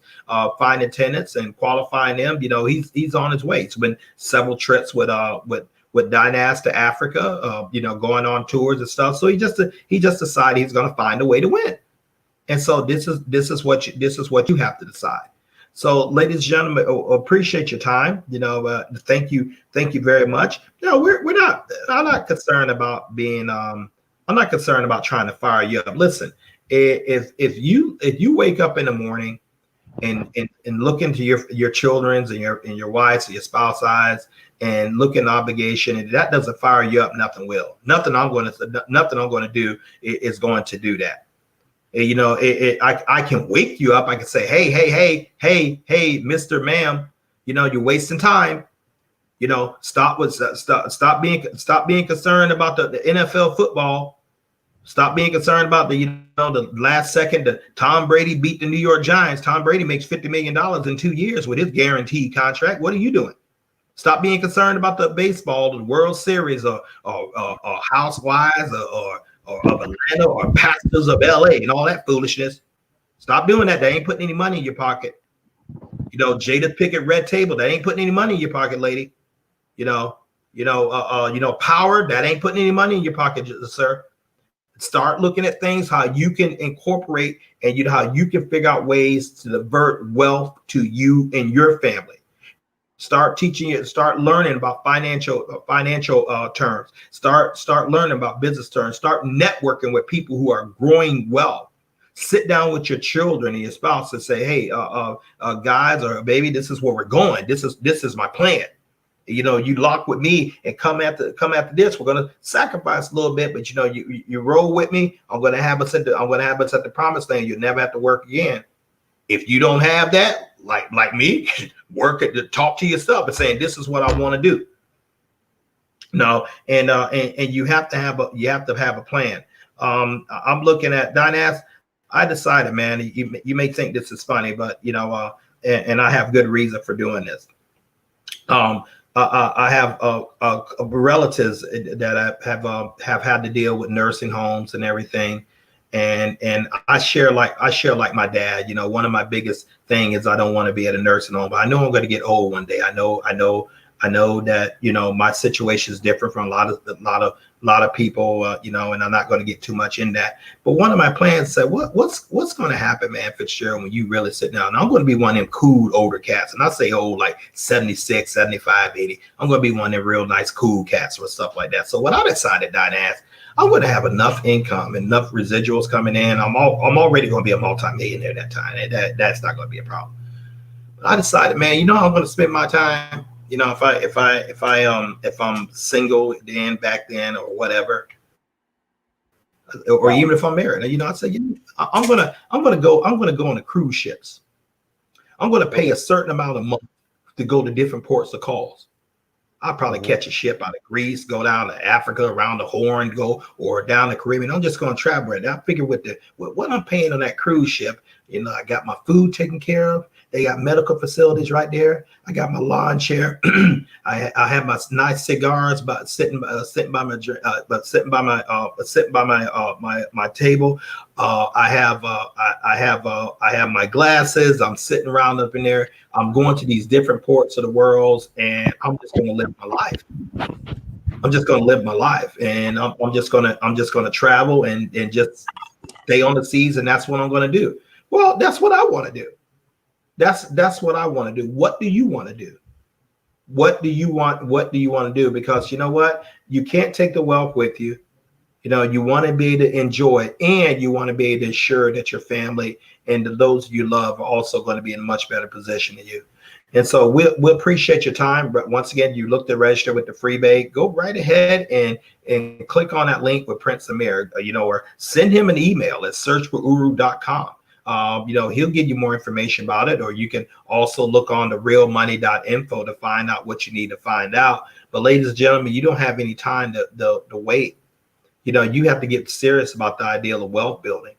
finding tenants and qualifying them. He's on his way. It's been several trips with Dynas to Africa, going on tours and stuff. So he just decided he's going to find a way to win. And so this is what you have to decide. So, ladies and gentlemen, appreciate your time. Thank you very much. I'm not concerned about being. I'm not concerned about trying to fire you up. Listen, if you wake up in the morning and look into your children's and your wife's or your spouse's eyes and look in the obligation, and that doesn't fire you up, nothing will. Nothing I'm going to do is going to do that. I can wake you up. I can say, hey, Mr. Ma'am, you're wasting time. Stop being concerned about the NFL football. Stop being concerned about the last second that Tom Brady beat the New York Giants. Tom Brady makes $50 million in 2 years with his guaranteed contract. What are you doing? Stop being concerned about the baseball, the World Series, or Housewives, or of Atlanta, or Pastors of LA, and all that foolishness. Stop doing that. They ain't putting any money in your pocket. Jada Pickett Red Table, that ain't putting any money in your pocket, lady. Power, that ain't putting any money in your pocket, sir. Start looking at things, how you can incorporate, and how you can figure out ways to divert wealth to you and your family. Start learning about financial terms. Start learning about business terms. Start networking with people who are growing wealth. Sit down with your children and your spouse and say, hey, guys, or baby, this is where we're going. This is my plan. You lock with me and come after this. We're gonna sacrifice a little bit, but you roll with me. I'm gonna have us at the promised land. You'll never have to work again. If you don't have that, like me, work at talk to yourself and saying, this is what I want to do. No, and you have to have a plan. I'm looking at Dynas. I decided, man, you may think this is funny, but and I have good reason for doing this. I have relatives that have had to deal with nursing homes and everything. And I share like my dad. One of my biggest thing is I don't want to be at a nursing home, but I know I'm going to get old one day. I know that my situation is different from a lot of people. And I'm not going to get too much in that. But one of my plans said, what's going to happen, man, Fitzgerald, when you really sit down? And I'm going to be one of them cool older cats, and I say old like 76, 75, 80. I'm going to be one of them real nice cool cats or stuff like that. So what I decided, Dynas, I'm going to have enough income, enough residuals coming in. I'm already going to be a multimillionaire that time. And that's not going to be a problem. But I decided, man, you know how I'm going to spend my time. You know, if I'm single then back then or whatever, or even if I'm married, you know, I said, I'm gonna go on the cruise ships. I'm gonna pay a certain amount of money to go to different ports of calls. I'll probably catch a ship out of Greece, go down to Africa, around the Horn, go or down the Caribbean. I'm just going to travel right now. I figure with what I'm paying on that cruise ship, you know, I got my food taken care of. They got medical facilities right there. I got my lawn chair. I have my nice cigars, but sitting by my table. I have my glasses. I'm sitting around up in there. I'm going to these different ports of the world, and I'm just going to live my life. I'm just going to live my life, and I'm just going to travel and just stay on the seas, and that's what I'm going to do. Well, that's what I want to do. That's what I want to do. What do you want to do? What do you want to do? Because you know what? You can't take the wealth with you. You know, you want to be able to enjoy it, and you want to be able to ensure that your family and those you love are also going to be in a much better position than you. And so we'll appreciate your time. But once again, you look to register with the freebie, go right ahead and click on that link with Prince Amir, you know, or send him an email at searchforuru.com. You know, he'll give you more information about it, or you can also look on the realmoney.info to find out what you need to find out. But ladies and gentlemen, you don't have any time to wait. You know, you have to get serious about the ideal of wealth building,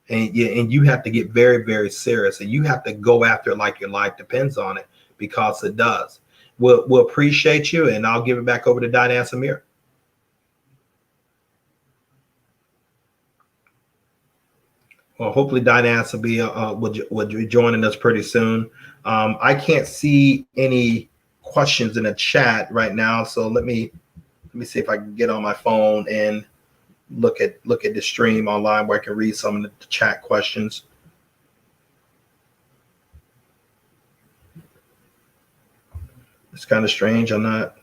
and you have to get very, very serious, and you have to go after it like your life depends on it, because it does. We'll appreciate you, and I'll give it back over to Diane Samir. Well, hopefully Diane will be joining us pretty soon. I can't see any questions in the chat right now, so let me see if I can get on my phone and look at the stream online where I can read some of the chat questions. It's kind of strange. I'm not.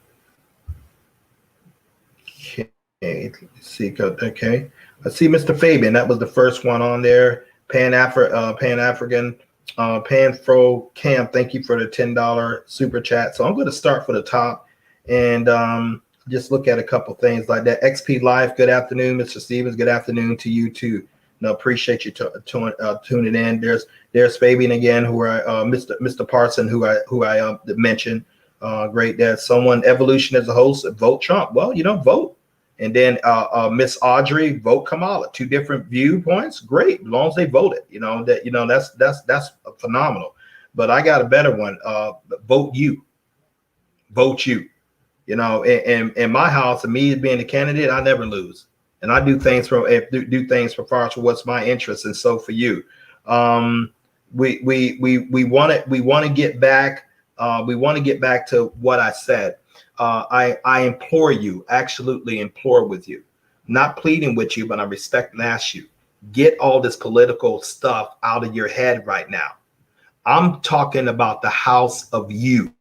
Okay, let's see. Okay, I see Mr. Fabian. That was the first one on there. Pan-African, Pan-Fro Cam. Thank you for the $10 super chat. So I'm going to start for the top and just look at a couple things like that. XP Live. Good afternoon, Mr. Stevens. Good afternoon to you too. No, appreciate you tuning in. There's Fabian again, who I Mr. Parson, who I mentioned. Great. There's someone. Evolution as a host. Vote Trump. Well, you know, vote. And then Miss Audrey, vote Kamala. Two different viewpoints. Great, as long as they voted. That's phenomenal. But I got a better one. Vote you. Vote you. You know, in my house, and me being a candidate, I never lose. And I do things for far as what's my interest, and so for you. We want to get back. We want to get back to what I said. I implore you, absolutely implore with you, not pleading with you, but I respect and ask you, get all this political stuff out of your head right now. I'm talking about the house of you.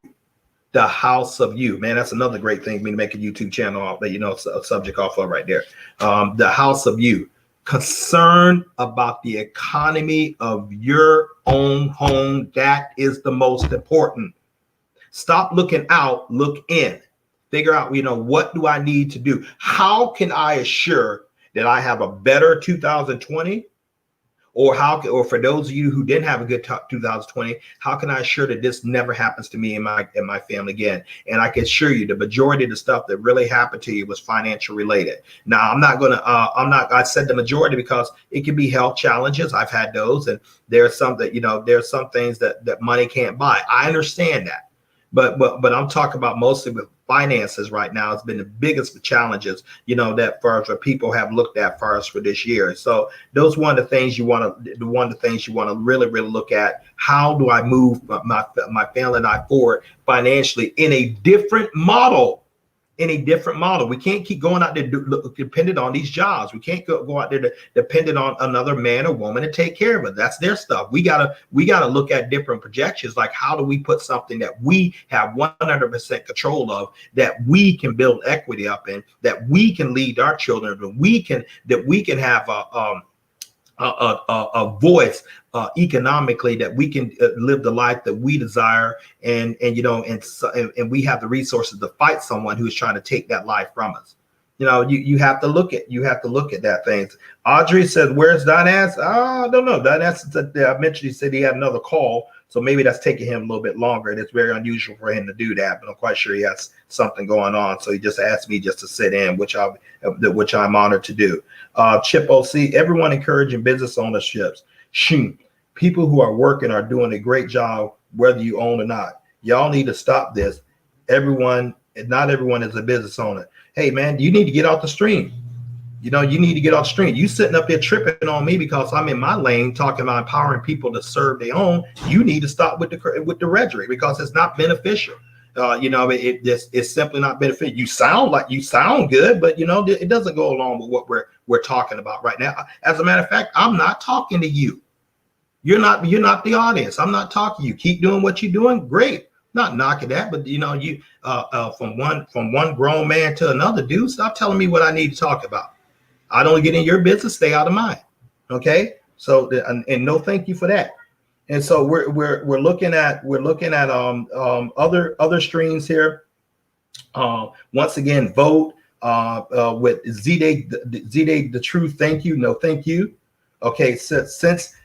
The house of you, man. That's another great thing for me to make a YouTube channel off that, you know, a subject off of right there. The house of you. Concern about the economy of your own home. That is the most important. Stop looking out, look in. Figure out, you know, what do I need to do? How can I assure that I have a better 2020? Or for those of you who didn't have a good 2020, how can I assure that this never happens to me and my family again? And I can assure you the majority of the stuff that really happened to you was financial related. Now, I said the majority because it can be health challenges. I've had those, and there's some things that money can't buy. I understand that. But I'm talking about mostly with finances right now. It's been the biggest challenges, you know, that for people have looked at for us for this year. So those one of the things you want to really, really look at. How do I move my family and I forward financially in a different model? in a different model. We can't keep going out there dependent on these jobs. We can't go out there dependent on another man or woman to take care of it. That's their stuff. We gotta look at different projections. Like, how do we put something that we have 100% control of, that we can build equity up in, that we can lead our children, that we can have a voice economically, that we can live the life that we desire, and we have the resources to fight someone who's trying to take that life from us. You have to look at that things. Audrey says, "Where's Dinas?" I don't know. Dinas, I mentioned he said he had another call, so maybe that's taking him a little bit longer. And it's very unusual for him to do that, but I'm quite sure he has something going on. So he just asked me just to sit in, which I'm honored to do. Chip OC, everyone encouraging business ownerships. Shoot, people who are working are doing a great job, whether you own or not. Y'all need to stop this. Not everyone is a business owner. Hey man, you need to get off the stream. You need to get off the stream. You sitting up here tripping on me because I'm in my lane talking about empowering people to serve their own. You need to stop with the rhetoric, because it's not beneficial. It's simply not beneficial. You sound good, but it doesn't go along with what we're talking about right now. As a matter of fact, I'm not talking to you. You're not the audience. I'm not talking to you. Keep doing what you're doing. Great. Not knocking that, but from one grown man to another, dude, stop telling me what I need to talk about. I don't get in your business. Stay out of mine. Okay. So, and no, thank you for that. And so we're looking at other streams here. Once again, vote with Z-Day the Truth. Thank you. No, thank you. Okay. Since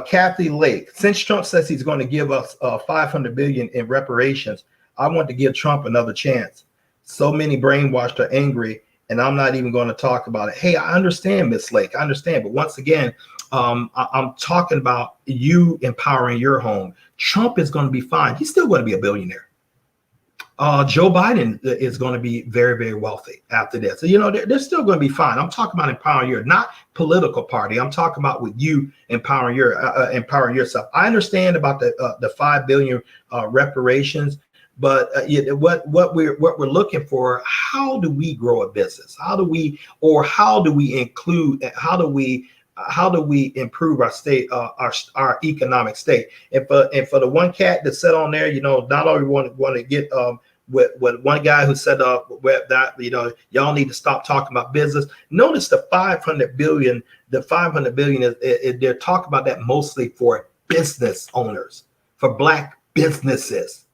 Kathy Lake, since Trump says he's going to give us $500 billion in reparations, I want to give Trump another chance. So many brainwashed are angry, and I'm not even going to talk about it. Hey, I understand, Miss Lake. I understand. But once again, I'm talking about you empowering your home. Trump is going to be fine. He's still going to be a billionaire. Joe Biden is going to be very, very wealthy after this. So, they're still going to be fine. I'm talking about empowering your, not political party. I'm talking about with you empowering yourself. I understand about the $5 billion reparations, but what we're looking for, how do we grow a business? How do we improve our state, our economic state? And for the one cat that said on there, not only want to get with one guy who said that y'all need to stop talking about business. Notice the 500 billion. The 500 billion is they're talking about that mostly for business owners, for Black businesses.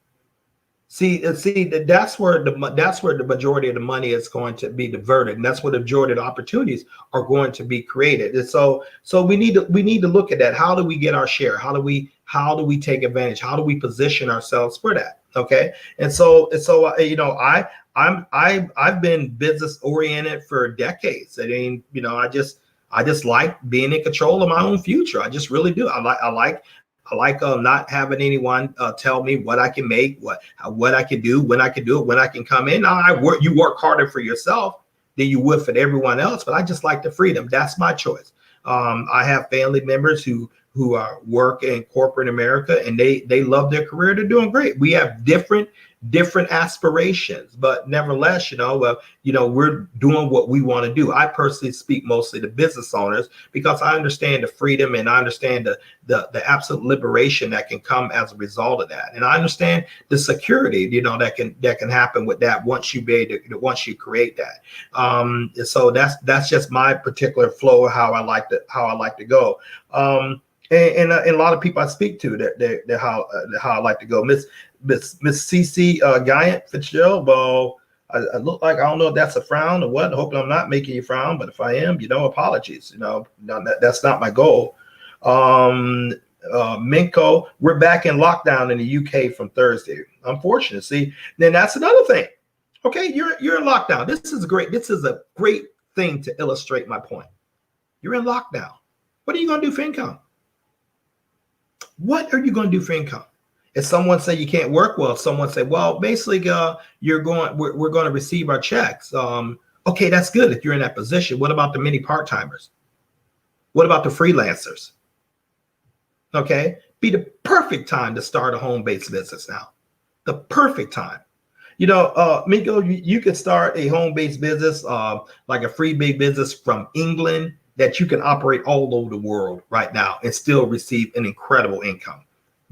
See, that's where the majority of the money is going to be diverted, and that's where the majority of the opportunities are going to be created. And so we need to look at that. How do we get our share? How do we take advantage? How do we position ourselves for that? Okay, and so I've been business oriented for decades. I mean, I just like being in control of my own future. I just really do. I like not having anyone tell me what I can make, what I can do, when I can do it, when I can come in. Now, you work harder for yourself than you would for everyone else, but I just like the freedom. That's my choice. I have family members who work in corporate America, and they love their career. They're doing great. We have different aspirations, but nevertheless, we're doing what we want to do. I personally speak mostly to business owners because I understand the freedom, and I understand the absolute liberation that can come as a result of that, and I understand the security, that can happen with that once you create that. So that's just my particular flow of how I like to go. And a lot of people I speak to that how I like to go. Miss CC Giant Fitzgerald. Well, I look like, I don't know if that's a frown or what. Hoping I'm not making you frown, but if I am, apologies. That's not my goal. Minko, we're back in lockdown in the UK from Thursday. Unfortunate. See, then that's another thing. Okay, you're in lockdown. This is a great thing to illustrate my point. You're in lockdown. What are you going to do for income? What are you going to do for income? If someone say you can't work, well, someone say, well, basically, we're going to receive our checks. Okay, that's good if you're in that position. What about the many part-timers? What about the freelancers? Okay, be the perfect time to start a home-based business now. The perfect time. Miko, you could start a home-based business, like a free big business from England that you can operate all over the world right now and still receive an incredible income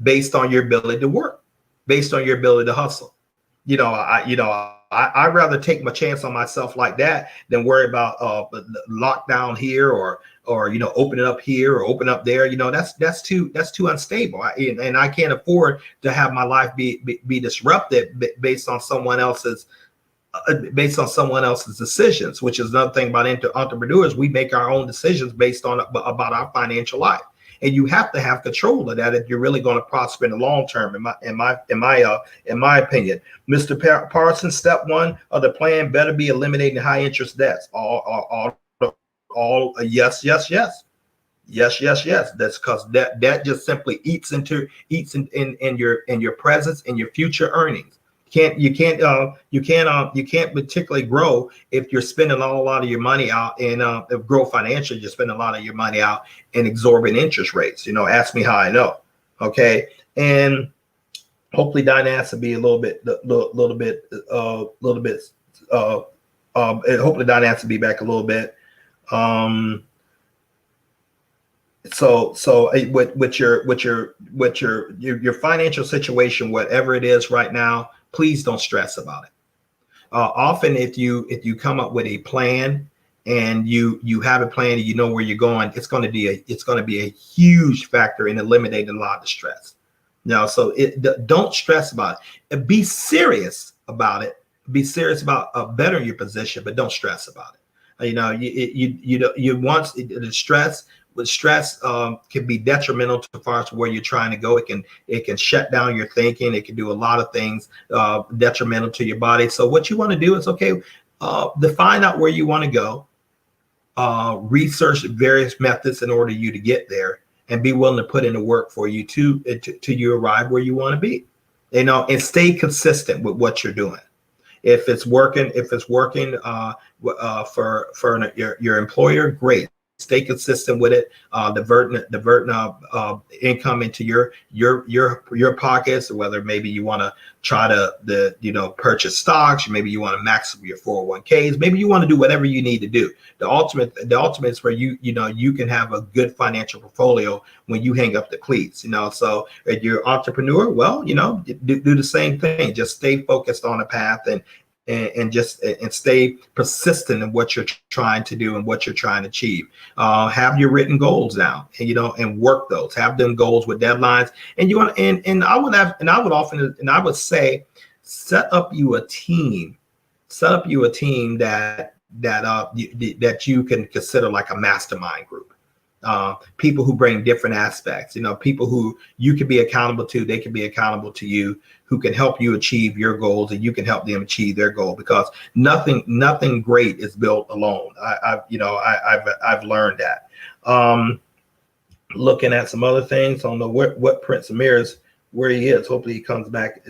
based on your ability to work, based on your ability to hustle. I'd rather take my chance on myself like that than worry about lockdown here or opening up here or open up there. That's too unstable, and I can't afford to have my life be disrupted based on someone else's decisions. Which is another thing about entrepreneurs. We make our own decisions based on about our financial life. And you have to have control of that if you're really going to prosper in the long term. In my opinion, Mr. Parsons, step one of the plan better be eliminating high interest debts. All yes. That's because that just simply eats in your presence and your future earnings. You can't particularly grow if you're spending a lot of your money out and grow financially. You're spending a lot of your money out in exorbitant interest rates. Ask me how I know. Okay, and hopefully Dynas will be a little bit. Hopefully Dynas will be back a little bit. So with your financial situation, whatever it is right now, please don't stress about it. Often, if you come up with a plan and you have a plan and you know where you're going, it's going to be a huge factor in eliminating a lot of stress. So don't stress about it. Be serious about it. Be serious about bettering your position, but don't stress about it. You want the stress. With stress can be detrimental to far as where you're trying to go. It can shut down your thinking. It can do a lot of things detrimental to your body. So what you want to do is define out where you want to go, research various methods in order you to get there, and be willing to put in the work for you to you arrive where you want to be. And stay consistent with what you're doing. If it's working for your employer, great. Stay consistent with it. Divert income into your pockets, whether maybe you want to try to purchase stocks, maybe you want to max your 401ks, maybe you want to do whatever you need to do. The ultimate is where you can have a good financial portfolio when you hang up the cleats. So if you're an entrepreneur, well, do the same thing. Just stay focused on a path and stay persistent in what you're trying to do and what you're trying to achieve. Have your written goals down and work those. Have them goals with deadlines. And I would say set up you a team that you can consider like a mastermind group. People who bring different aspects, people who you can be accountable to, they can be accountable to you, who can help you achieve your goals and you can help them achieve their goal, because nothing great is built alone. I've learned that. Looking at some other things, I don't know what Prince Amir is, where he is. Hopefully he comes back.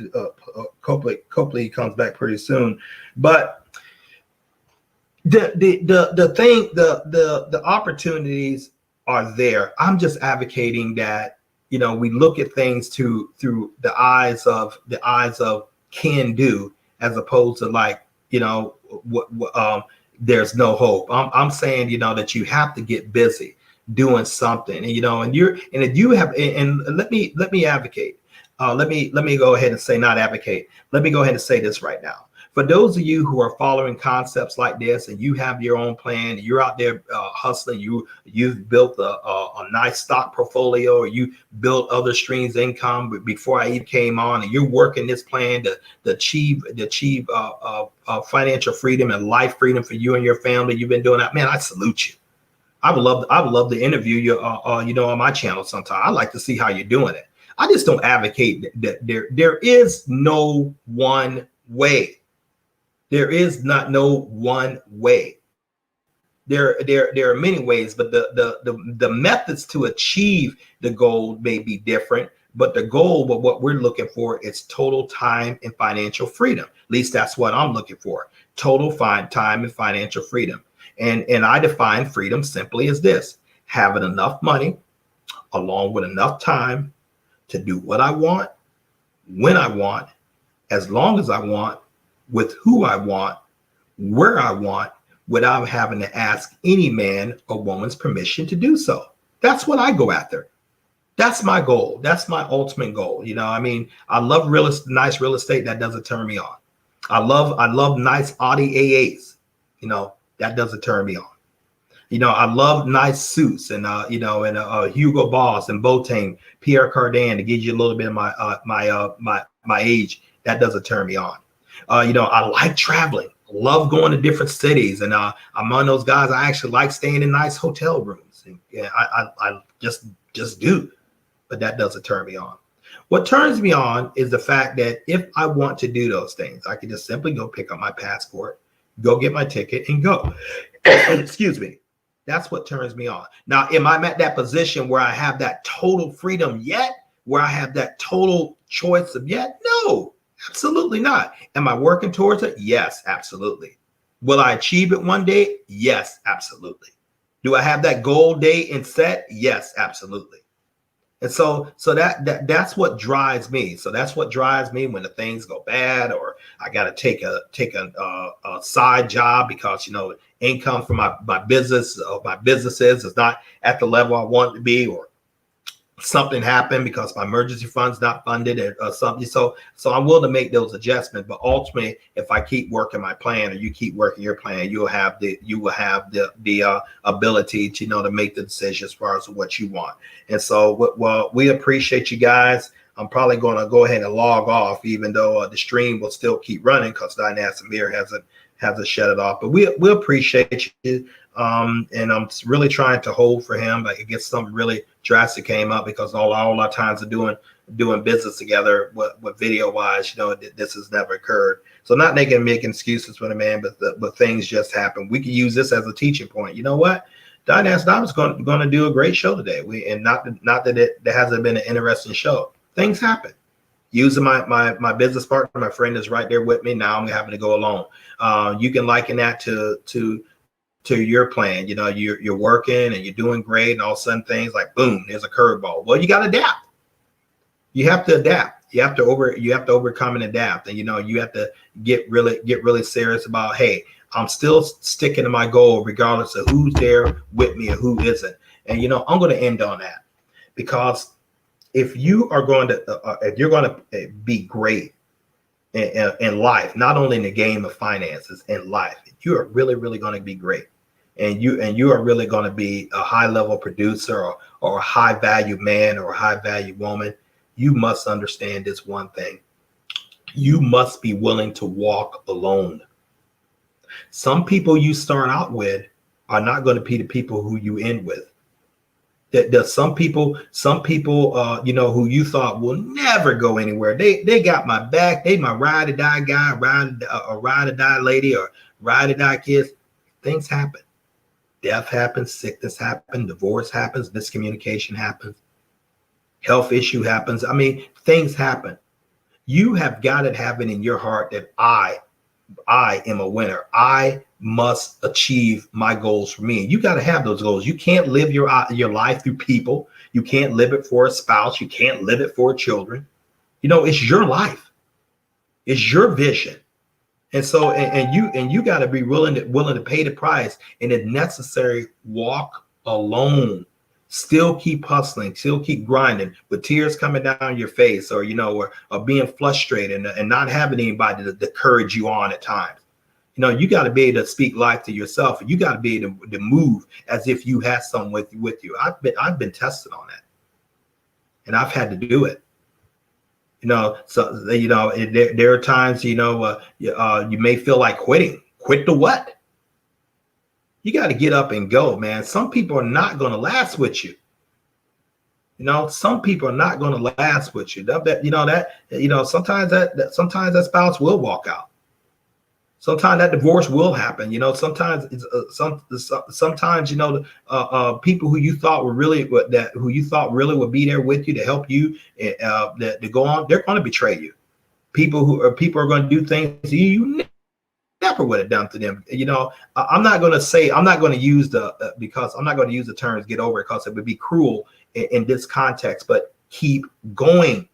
Hopefully he comes back pretty soon. But the opportunities are there. I'm just advocating that we look at things through the eyes of can do, as opposed to there's no hope. I'm saying that you have to get busy doing something, and if you have, and let me advocate. Let me go ahead and say, not advocate. Let me go ahead and say this right now. For those of you who are following concepts like this and you have your own plan, you're out there hustling, you've built a nice stock portfolio, or you built other streams of income before I even came on, and you're working this plan to achieve financial freedom and life freedom for you and your family. You've been doing that, man. I salute you. I would love to interview you, on my channel sometime. I like to see how you're doing it. I just don't advocate that there is no one way. There is no one way. There are many ways, but the methods to achieve the goal may be different. But the goal, but what we're looking for, is total time and financial freedom. At least that's what I'm looking for: total time and financial freedom. And I define freedom simply as this: having enough money, along with enough time, to do what I want, when I want, as long as I want, with who I want, where I want, without having to ask any man or woman's permission to do so. That's what I go after. That's my goal. That's my ultimate goal. You know, I mean, I love nice real estate. That doesn't turn me on. I love nice Audi A8s. You know, that doesn't turn me on. You know, I love nice suits and Hugo Boss and Botteng, Pierre Cardin, to give you a little bit of my age. That doesn't turn me on. You know, I like traveling. Love going to different cities, and I'm one of those guys. I actually like staying in nice hotel rooms. And, yeah, I just do, but that doesn't turn me on. What turns me on is the fact that if I want to do those things, I can just simply go pick up my passport, go get my ticket, and go. Excuse me. That's what turns me on. Now, am I at that position where I have that total freedom yet? Where I have that total choice of yet? No, absolutely not. Am I working towards it? Yes, absolutely. Will I achieve it one day? Yes, absolutely. Do I have that goal date and set? Yes, absolutely. And so that's what drives me. So that's what drives me when the things go bad, or I got to take a side job because, you know, income from my business or my businesses is not at the level I want it to be, or something happened because my emergency fund's not funded or something. So I'm willing to make those adjustments. But ultimately, if I keep working my plan, or you keep working your plan, you will have the ability to, you know, to make the decision as far as what you want. And so, well, we appreciate you guys. I'm probably going to go ahead and log off, even though the stream will still keep running because Dynastic Amir hasn't shut it off. But we appreciate you. And I'm really trying to hold for him. Like, I guess something really drastic came up because all our times of doing business together with video wise, you know, this has never occurred. So not making excuses for the man, but things just happen. We can use this as a teaching point. You know what? Dynastic Dom is going to do a great show today. Not that there hasn't been an interesting show. Things happen. Using my business partner, my friend is right there with me. Now I'm having to go alone. You can liken that to your plan. You know, you're working and you're doing great, and all of a sudden things like boom, there's a curveball. Well, you got to adapt. You have to adapt. You have to overcome and adapt. And, you know, you have to get really serious about, hey, I'm still sticking to my goal regardless of who's there with me and who isn't. And, you know, I'm going to end on that, because if you're going to be great in life, not only in the game of finances, in life, you are really going to be great. And you are really going to be a high level producer or a high value man or a high value woman. You must understand this one thing. You must be willing to walk alone. Some people you start out with are not going to be the people who you end with. That some people, you know, who you thought will never go anywhere. They got my back. They my ride or die guy, ride or die lady, or ride or die kids. Things happen. Death happens, sickness happens, divorce happens, miscommunication happens, health issue happens. I mean, things happen. You have got to have it in your heart that I am a winner. I must achieve my goals for me. You got to have those goals. You can't live your life through people. You can't live it for a spouse. You can't live it for children. You know, it's your life. It's your vision. And so, and you got to be willing to pay the price, and if necessary, walk alone. Still keep hustling, still keep grinding with tears coming down your face, or, you know, or being frustrated and not having anybody to encourage you on at times. You know, you got to be able to speak life to yourself, and you got to be able to move as if you had someone with you. I've been tested on that, and I've had to do it. You know, so, you know, there are times, you know, you may feel like quitting. Quit to what? You got to get up and go, man. Some people are not going to last with you. You know, some people are not going to last with you. Sometimes that spouse will walk out. Sometimes that divorce will happen. You know, sometimes sometimes, you know, people who you thought would be there with you to help you to go on, they're going to betray you. People are going to do things to you never would have done to them. You know, I'm not going to use the terms get over it, because it would be cruel in this context, but keep going.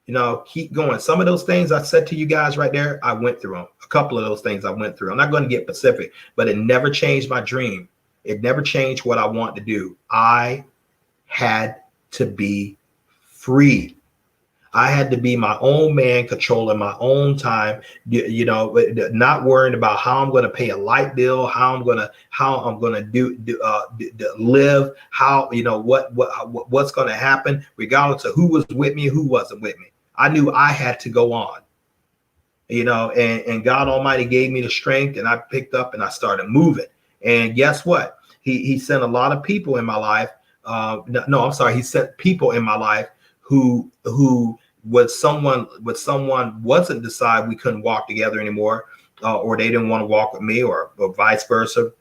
You know, keep going. Some of those things I said to you guys right there, I went through them. A couple of those things I went through. I'm not going to get specific, but it never changed my dream. It never changed what I want to do. I had to be free. I had to be my own man, controlling my own time, you know, not worrying about how I'm going to pay a light bill, how I'm going to live, how, you know, what's going to happen, regardless of who was with me, who wasn't with me. I knew I had to go on, you know, and God Almighty gave me the strength, and I picked up and I started moving. And guess what? He sent a lot of people in my life. I'm sorry. He sent people in my life who would someone wasn't decide we couldn't walk together anymore, or they didn't want to walk with me, or vice versa.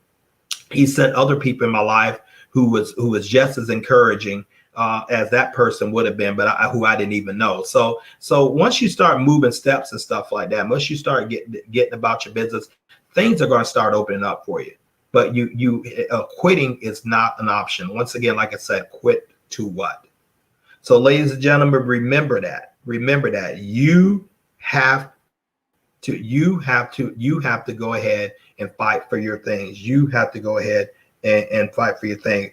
He sent other people in my life who was just as encouraging as that person would have been, but who I didn't even know. So once you start moving steps and stuff like that, once you start getting about your business, things are going to start opening up for you. But quitting is not an option. Once again, like I said, quit to what? So, ladies and gentlemen, remember that. Remember that you have to go ahead and fight for your things. You have to go ahead and fight for your thing.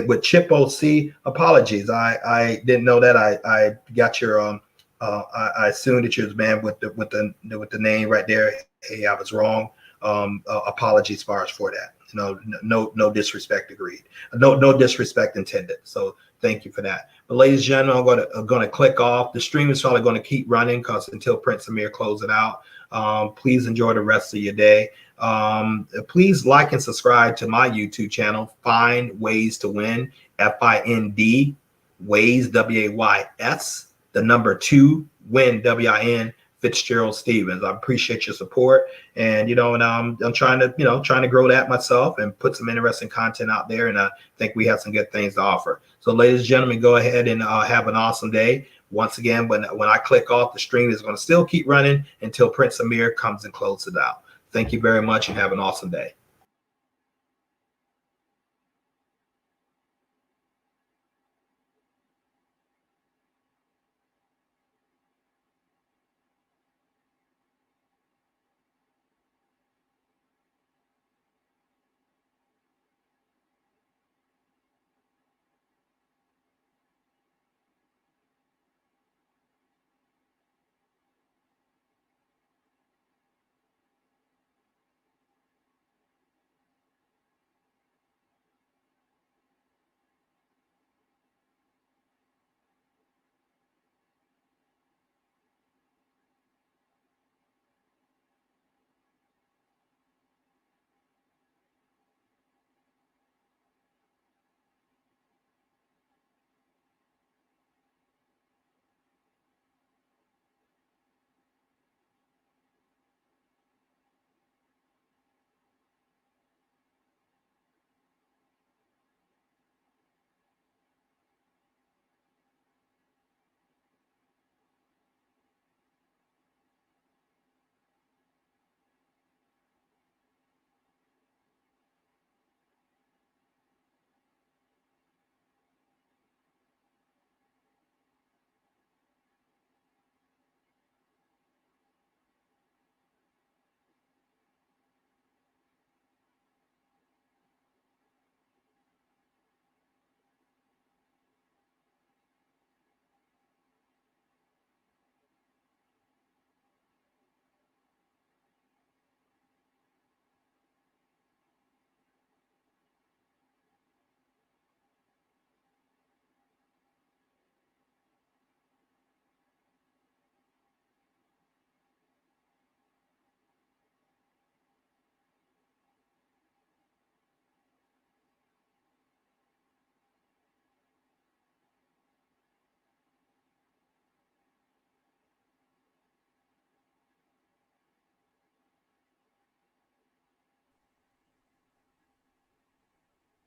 With Chip OC, apologies. I didn't know that. I got your I assumed that you was man with the name right there. Hey, I was wrong. Apologies for that. You know, no disrespect agreed. No disrespect intended. So thank you for that. But ladies and gentlemen, I'm going to click off. The stream is probably going to keep running because until Prince Amir close it out. Please enjoy the rest of your day. Please like and subscribe to my YouTube channel, Find Ways to Win, FIND, Ways, WAYS, the number 2, Win, WIN, Fitzgerald Stevens. I appreciate your support, and I'm trying to grow that myself and put some interesting content out there, and I think we have some good things to offer. So ladies and gentlemen, go ahead and have an awesome day. Once again, when I click off, the stream is going to still keep running until Prince Amir comes and closes it out. Thank you very much and have an awesome day.